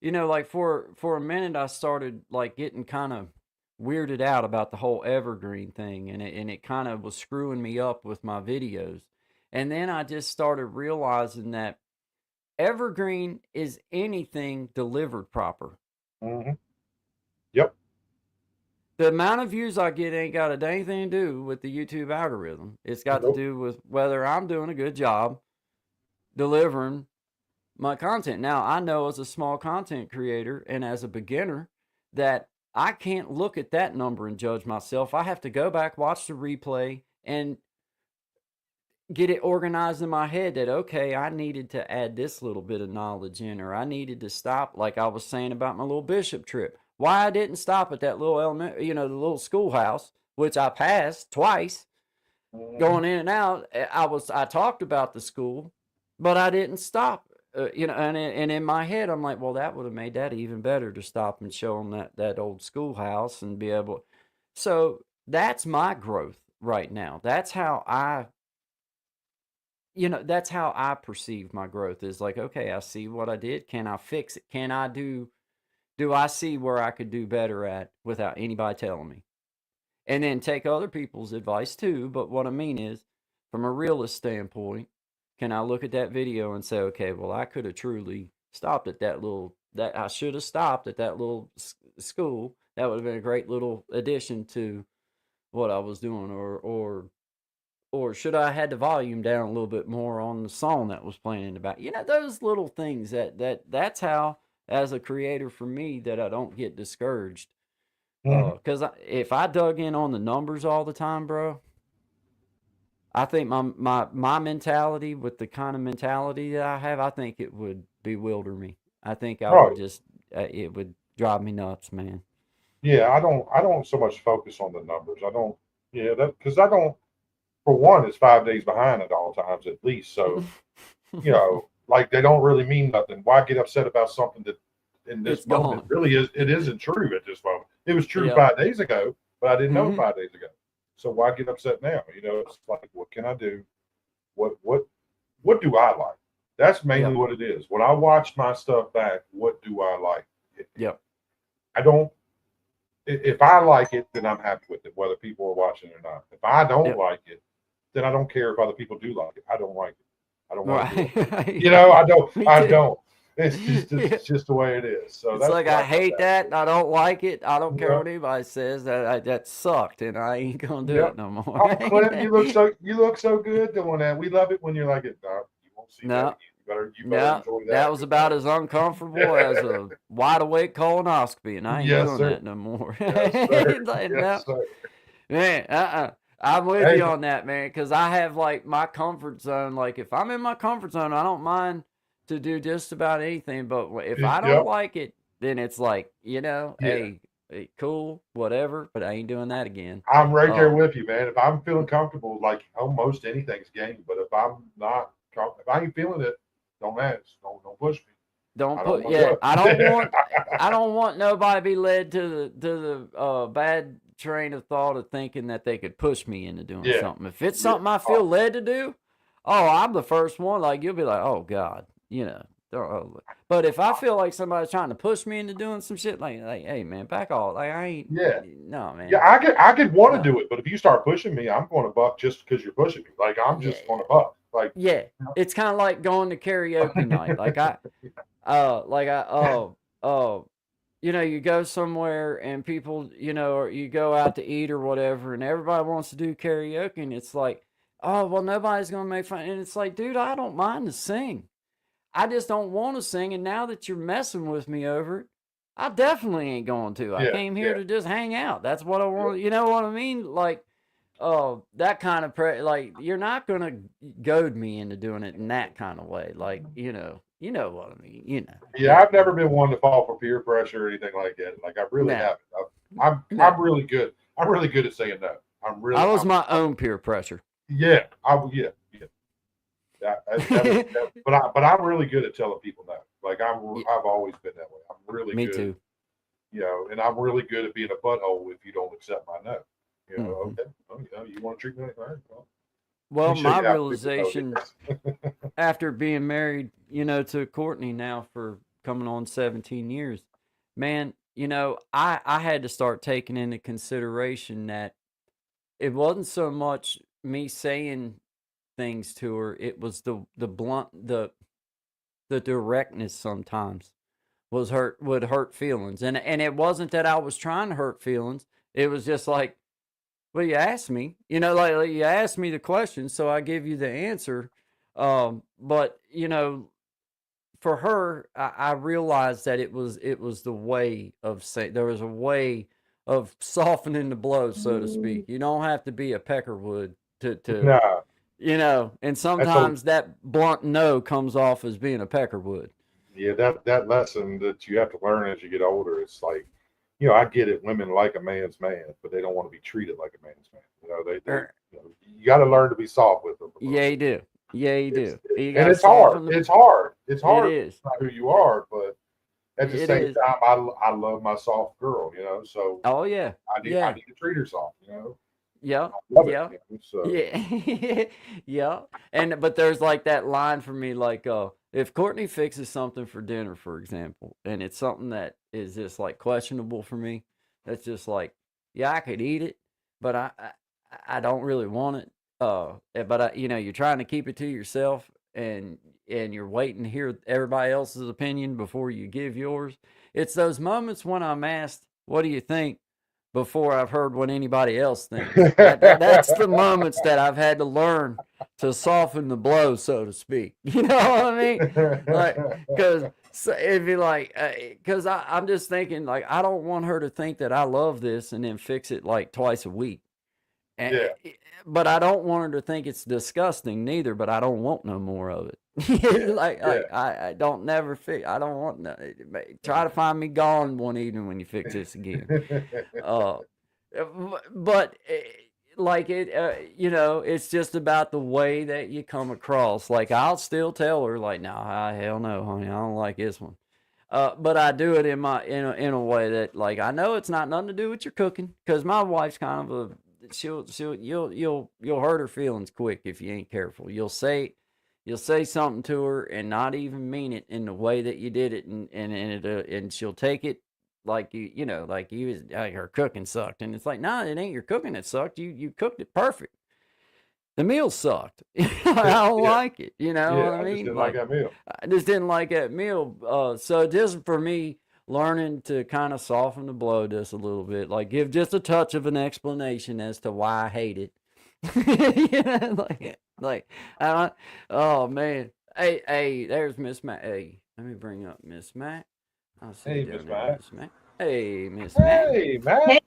like for a minute I started like getting kind of weirded out about the whole evergreen thing, and it kind of was screwing me up with my videos. And then I just started realizing that evergreen is anything delivered proper. mhm. Yep. The amount of views I get ain't got a dang thing to do with the YouTube algorithm. It's got to Nope. do with whether I'm doing a good job delivering my content. Now, I know as a small content creator and as a beginner that I can't look at that number and judge myself. I have to go back, watch the replay, and get it organized in my head that, okay, I needed to add this little bit of knowledge in, or I needed to stop, like I was saying about my little Bishop trip. Why I didn't stop at that little the little schoolhouse, which I passed twice, Mhm. going in and out. I talked about the school, but I didn't stop. And in my head, I'm like, well, that would have made that even better to stop and show them that old schoolhouse and be able. So that's my growth right now. That's how I perceive my growth, is like, okay, I see what I did. Can I fix it? Do I see where I could do better at without anybody telling me? And then take other people's advice too. But what I mean is, from a realist standpoint, can I look at that video and say, okay, well, I could have truly stopped at that I should have stopped at that little school. That would have been a great little addition to what I was doing, or should I had the volume down a little bit more on the song that was playing in the back? Those little things that's how, as a creator, for me, that I don't get discouraged. Mhm. Because if I dug in on the numbers all the time, bro, I think my mentality, with the kind of mentality that I have, I think it would bewilder me. I think I would Right. just, it would drive me nuts, man. Yeah, I don't so much focus on the numbers. I don't. Yeah, that because I don't. For one, it's 5 days behind at all times at least. So like they don't really mean nothing. Why get upset about something that in It's this moment gone. really is? It isn't true at this moment. It was true Yep. 5 days ago, but I didn't know Mm-hmm. 5 days ago. So why get upset now? It's like, what can I do? What do I like? That's mainly Yep. what it is. When I watch my stuff back, what do I like? Yep. I don't. If I like it, then I'm happy with it, whether people are watching it or not. If I don't Yep. like it, then I don't care if other people do like it. I don't like it. I don't want to do it. Right. I don't. Me I too. don't. It's just Yeah. it's just the way it is. So It's that's like what I I come hate down that. to. And I don't like it. I don't care Yeah. what anybody says. That sucked, and I ain't gonna do Yeah. it no more. Oh, Clint, you look so good doing that. We love it when you're like it. No, you won't see that No, again. You better no, enjoy that. that was about as uncomfortable as a wide awake colonoscopy, and I ain't Yes, doing sir. that no more. Yes, sir. Like, no, Yes, sir. man, I'm with Hey, you on that, man, because I have like my comfort zone. Like if I'm in my comfort zone, I don't mind to do just about anything. But if I don't yep. like it, then it's like, Yeah. hey, cool, whatever. But I ain't doing that again. I'm right there Um, with you, man. If I'm feeling comfortable, like almost anything's game. But if I'm not, if I ain't feeling it, don't ask. Don't push me. Don't I don't put want to do I don't it. want nobody to be led to the bad train of thought of thinking that they could push me into doing Yeah. something. If it's Yeah. something I feel led to do, oh, I'm the first one. Like you'll be like, oh God, But if I feel like somebody's trying to push me into doing some shit, like hey man, back off. Like I ain't. Yeah. No man. Yeah, I could want to No. do it, but if you start pushing me, I'm going to buck just because you're pushing me. Like I'm Yeah. just going to buck. Like Yeah. It's kind of like going to karaoke night. Like you go somewhere and people, or you go out to eat or whatever, and everybody wants to do karaoke, and it's like, oh, well, nobody's going to make fun. And it's like, dude, I don't mind to sing. I just don't want to sing. And now that you're messing with me over it, I definitely ain't going to. I yeah, came here yeah, to just hang out. That's what I yeah. want. You know what I mean? Like, that kind of like you're not gonna goad me into doing it in that kind of way. Like, you know what I mean. Yeah, I've never been one to fall for peer pressure or anything like that. Like I really No, haven't. I'm no. really good. I'm really good at saying no. I was my own peer pressure. Yeah, yeah. But I'm really good at telling people no. Like I've always been that way. I'm really Me good. too. And I'm really good at being a butthole if you don't accept my no. Mm-hmm. Okay. Oh, you want to treat me like that? Well, my how people realization after being married, to Courtney now for coming on 17 years, man, I had to start taking into consideration that it wasn't so much me saying things to her, it was the blunt, the directness sometimes would hurt feelings. And it wasn't that I was trying to hurt feelings. It was just like, well, you asked me, like you asked me the question, so I give you the answer. But for her, I realized that it was the way of saying, there was a way of softening the blow, so to speak. You don't have to be a peckerwood to Nah, and that's a sometimes that blunt no comes off as being a peckerwood. yeah. That lesson that you have to learn as you get older. It's like, I get it. Women like a man's man, but they don't want to be treated like a man's man. You got to learn to be soft with them. Yeah, you do. Yeah, you do. You And got to it's hard. soften the. It's hard. It's It hard. is. It's not who you are, but at the It same is. time, I love my soft girl. So Oh yeah. I Yeah. need to treat her soft. Yeah. I love Yeah. it. So Yeah. Yeah. But there's like that line for me, like, if Courtney fixes something for dinner, for example, and it's something that is just like questionable for me, that's just like, yeah, I could eat it, but I don't really want it. But you're trying to keep it to yourself, and you're waiting to hear everybody else's opinion before you give yours. It's those moments when I'm asked, "What do you think?" before I've heard what anybody else thinks. That's the moments that I've had to learn to soften the blow, so to speak. You know what I mean? Like, because it'd be like, because I'm just thinking, like, I don't want her to think that I love this and then fix it like twice a week. And, yeah, but I don't want her to think it's disgusting neither, but I don't want no more of it. I don't never fix. I don't want no, try to find me gone one evening when you fix this again. But like it, it's just about the way that you come across. Like I'll still tell her, like, no, hell no, honey, I don't like this one. But I do it in a way that, like, I know it's not nothing to do with your cooking, because my wife's kind of quick. You'll hurt her feelings quick if you ain't careful. You'll say something to her and not even mean it in the way that you did it, and she'll take it like like her cooking sucked, and it's like, nah, it ain't your cooking that sucked. You cooked it perfect. The meal sucked. I don't like it. You know what I I just mean? didn't like that meal. I just didn't like that meal. So just for me, learning to kind of soften the blow just a little bit, like give just a touch of an explanation as to why I hate it. Like, oh man. Hey, there's Miss Mac. Hey, let me bring up Miss Mac. I'll see Hey, you Miss down there, Mac. Miss Mac. Hey, Miss Mac. Hey, Mac. Hey,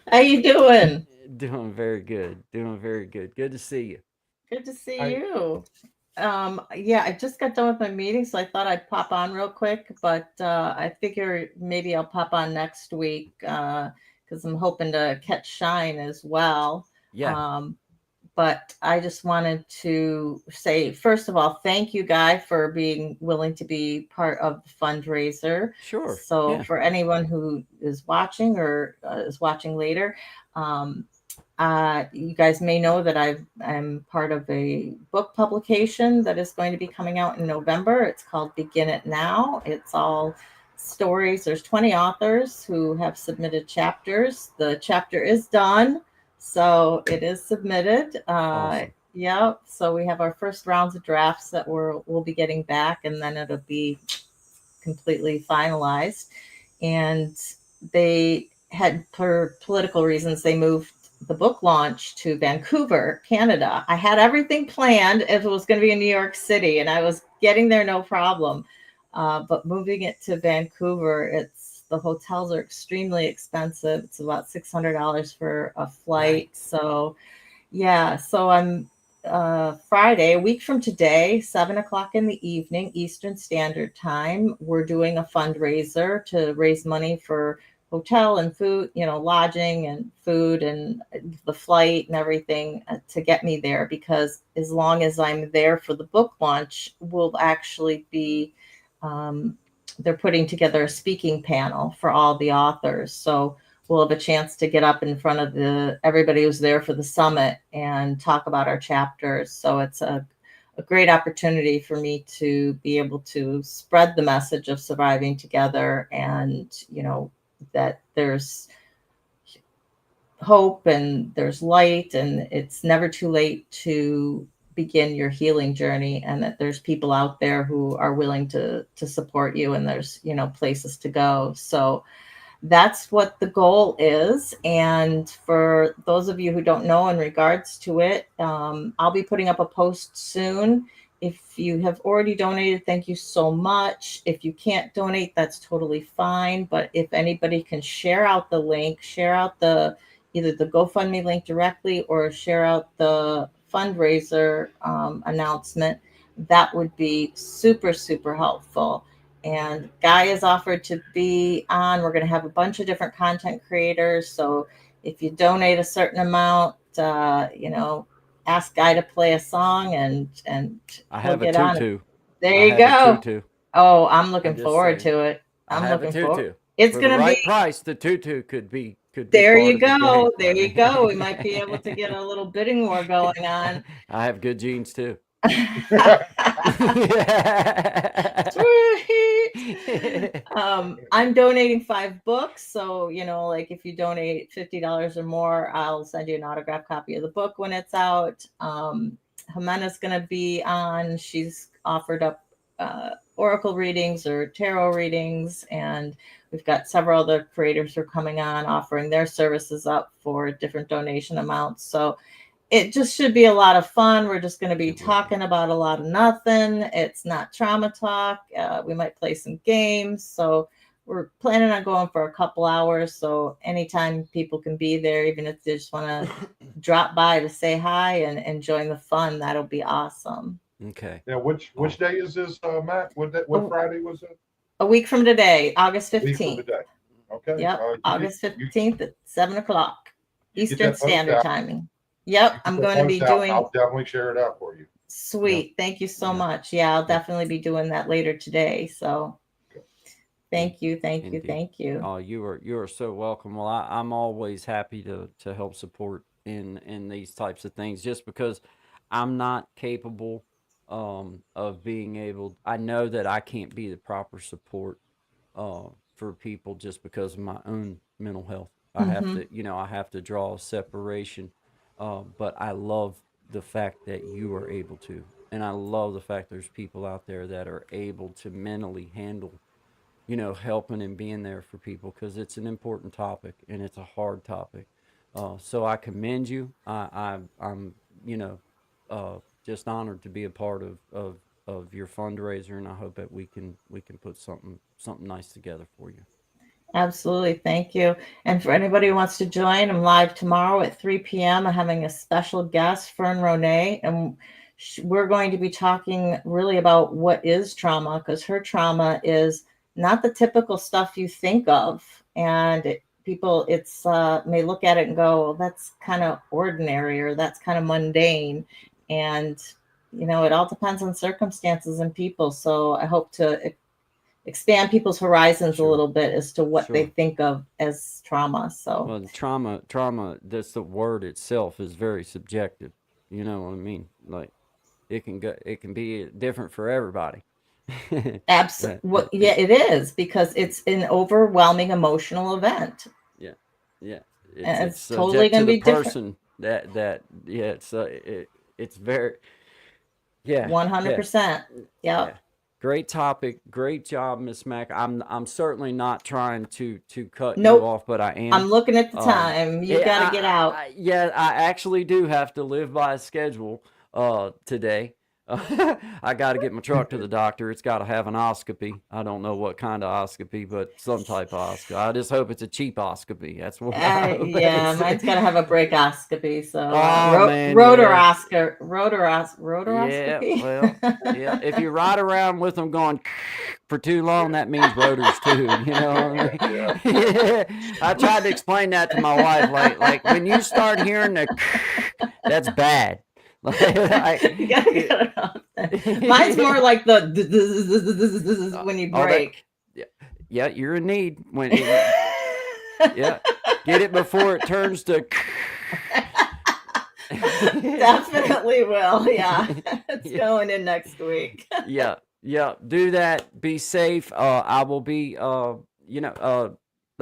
how you doing? Doing very good. Doing very good. Good to see you. Good to see Hi. you. Yeah, I just got done with my meeting, so I thought I'd pop on real quick, but I figure maybe I'll pop on next week because I'm hoping to catch Shine as well. Yeah. But I just wanted to say, first of all, thank you, Guy, for being willing to be part of the fundraiser. Sure. So Yeah. for anyone who is watching or is watching later, you guys may know that I'm part of a book publication that is going to be coming out in November. It's called Begin It Now. It's all stories. There's 20 authors who have submitted chapters. The chapter is done, so it is submitted. Awesome. Yeah, so we have our first rounds of drafts that we'll be getting back, and then it'll be completely finalized. And they had, for political reasons, they moved the book launch to Vancouver, Canada. I had everything planned if it was going to be in New York City, and I was getting there no problem. But moving it to Vancouver, the hotels are extremely expensive. It's about $600 for a flight. Right. So, yeah. So I'm Friday, a week from today, 7 o'clock in the evening, Eastern Standard Time. We're doing a fundraiser to raise money for hotel and food, lodging and food and the flight and everything to get me there, because as long as I'm there for the book launch, we'll actually be, they're putting together a speaking panel for all the authors. So we'll have a chance to get up in front of everybody who's there for the summit and talk about our chapters. So it's a great opportunity for me to be able to spread the message of surviving together, and that there's hope and there's light, and it's never too late to begin your healing journey, and that there's people out there who are willing to support you, and there's places to go. So that's what the goal is. And for those of you who don't know in regards to it, I'll be putting up a post soon. If you have already donated, thank you so much. If you can't donate, that's totally fine. But if anybody can share out the link, share out either the GoFundMe link directly or share out the fundraiser announcement, that would be super, super helpful. And Guy has offered to be on. We're going to have a bunch of different content creators. So if you donate a certain amount, ask Guy to play a song, and I he'll have a get on. tutu. There I you have a go. tutu. Oh, I'm looking just forward saying. to it. I I'm have a looking forward. tutu. It's For going the to be. right price, the tutu could be There part you of the game. go. There I you mean, go. We might be able to get a little bidding war going on. I have good genes too. Sweet. I'm donating 5 books. So, like if you donate $50 or more, I'll send you an autographed copy of the book when it's out. Jimena's going to be on. She's offered up oracle readings or tarot readings. And we've got several other creators who are coming on offering their services up for different donation amounts. So it just should be a lot of fun. We're just going to be talking about a lot of nothing. It's not trauma talk. We might play some games. So we're planning on going for a couple hours. So anytime people can be there, even if they just want to drop by to say hi and join the fun, that'll be awesome. Okay. Now, which day is this, Matt? What Friday was it? A week from today, August 15th. Week from today. Okay. Yep, August 15th at 7 o'clock Eastern Standard Timing. Yep, I'm going to be doing. I'll definitely share it out for you. Sweet. Yep. Thank you so much. Yeah, I'll definitely be doing that later today. So thank you. Oh, you are so welcome. Well, I'm always happy to help support in these types of things, just because I'm not capable of being able. I know that I can't be the proper support for people just because of my own mental health. I have Hmm. to, I have to draw a separation. But I love the fact that you are able to, and I love the fact there's people out there that are able to mentally handle, helping and being there for people, because it's an important topic and it's a hard topic. So I commend you. I'm, just honored to be a part of your fundraiser, and I hope that we can put something nice together for you. Absolutely. Thank you. And for anybody who wants to join, I'm live tomorrow at 3 p.m. I'm having a special guest, Fern Ronay, and we're going to be talking really about what is trauma, because her trauma is not the typical stuff you think of. And people may look at it and go, well, that's kind of ordinary, or that's kind of mundane. And, it all depends on circumstances and people. So I hope to expand people's horizons a Sure, little bit as to what they sure. think of as trauma. So Well, trauma. That's the word itself is very subjective. You know what I mean? Like it can be different for everybody. yeah, it is, because it's an overwhelming emotional event, Yeah, yeah. It's and it's it's totally subject going to to the be different. person that yeah. It's very yeah, yeah, 100%. yeah. Yep. Great topic. Great job, Miss Mack. I'm certainly not trying to cut you Nope. off, but I I'm am. looking at the time. You Yeah, got to get out. yeah, I actually do have to live by a schedule today. I got to get my truck to the doctor. It's got to have an oscopy. I don't know what kind of oscopy, but some type of oscopy. I just hope it's a cheap oscopy. That's what I hope Yeah, it's. mine's got to have a breakoscopy. So Oh man, yeah. Yeah, rotoroscopy. well, yeah. If you ride around with them going for too long, that means rotors too. You know what I Yeah. mean? Yeah. I tried to explain that to my wife. Like when you start hearing the, that's bad. You gotta get it off there. Mine's more like the when you oh, that, break. yeah, yeah. You're in need when, yeah. Get it before it turns to. Definitely will. Yeah, it's Yeah. going in next week. Yeah, yeah. Do that. Be safe. I will be. Let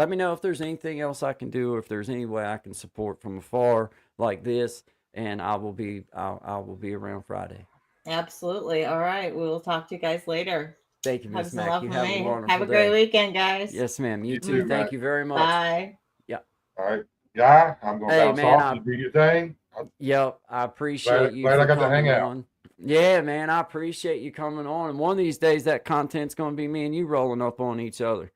me know if there's anything else I can do, or if there's any way I can support from afar like this, and I will be. I will be around Friday. Absolutely. All right. We will talk to you guys later. Thank you, Miss Hugs and Mack. love You from have a me. Have wonderful a great day. weekend, guys. Yes, ma'am. You You too. too, Thank Matt. you very much. Bye. Yeah. All right, Guy, I'm gonna Hey, bounce man. off. You do your thing. I'm Yep. I appreciate you glad I for got to coming hang out. on. Yeah, man. I appreciate you coming on. And one of these days, that content's going to be me and you rolling up on each other.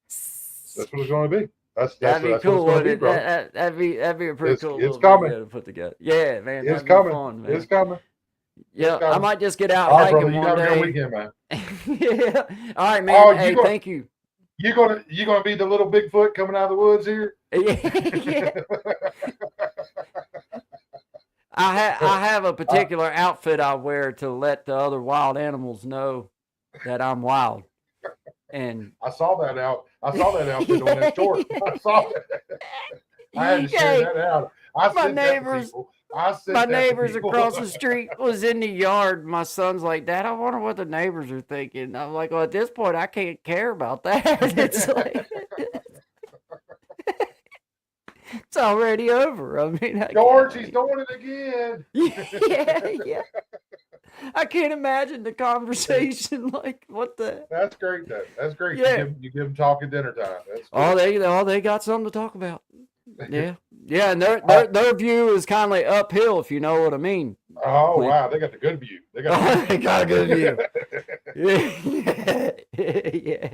That's what it's going to be. That's That'd be what it's cool, going to be, wouldn't it? bro. That'd be a pretty cool It's little coming. video to put together. Yeah, man, It's that'd be coming. fun, It's man. coming. Yeah, It's I coming. might just get out All right, hiking brother. You one have a good day. weekend, man. Yeah. All right, man. Oh, Hey, thank you. you gonna be the little Bigfoot coming out of the woods here? Yeah. I have a particular outfit I wear to let the other wild animals know that I'm wild. And I saw that outfit on that short. I saw that. I had to share hey, that out. I my sent that to neighbors, people. I sent my that to neighbors people. across the street was in the yard. My son's like, Dad, I wonder what the neighbors are thinking. I'm like, well, at this point, I can't care about that. It's like, it's already over. I mean, George, he's doing it again. yeah, yeah. I can't imagine the conversation. Like, what the? That's great. That's great. Yeah. You give them talk at dinner time. That's cool. They got something to talk about. Yeah, yeah, and their view is kind of like uphill, if you know what I mean. Oh wow, they got the good view. They got, They got a good view. Yeah, yeah.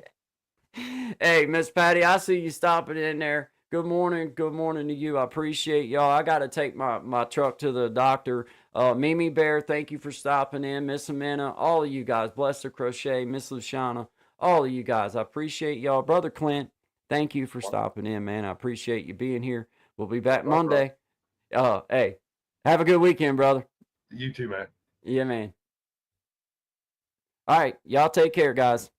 Hey, Miss Patty, I see you stopping in there. Good morning to you. I appreciate y'all. I got to take my truck to the doctor. Mimi Bear, thank you for stopping in. Miss Amina, all of you guys. Bless the Crochet, Miss Luciana, all of you guys. I appreciate y'all. Brother Clint, thank you for stopping in, man. I appreciate you being here. We'll be back Monday. Hey, have a good weekend, brother. You too, man. Yeah, man. All right, y'all take care, guys.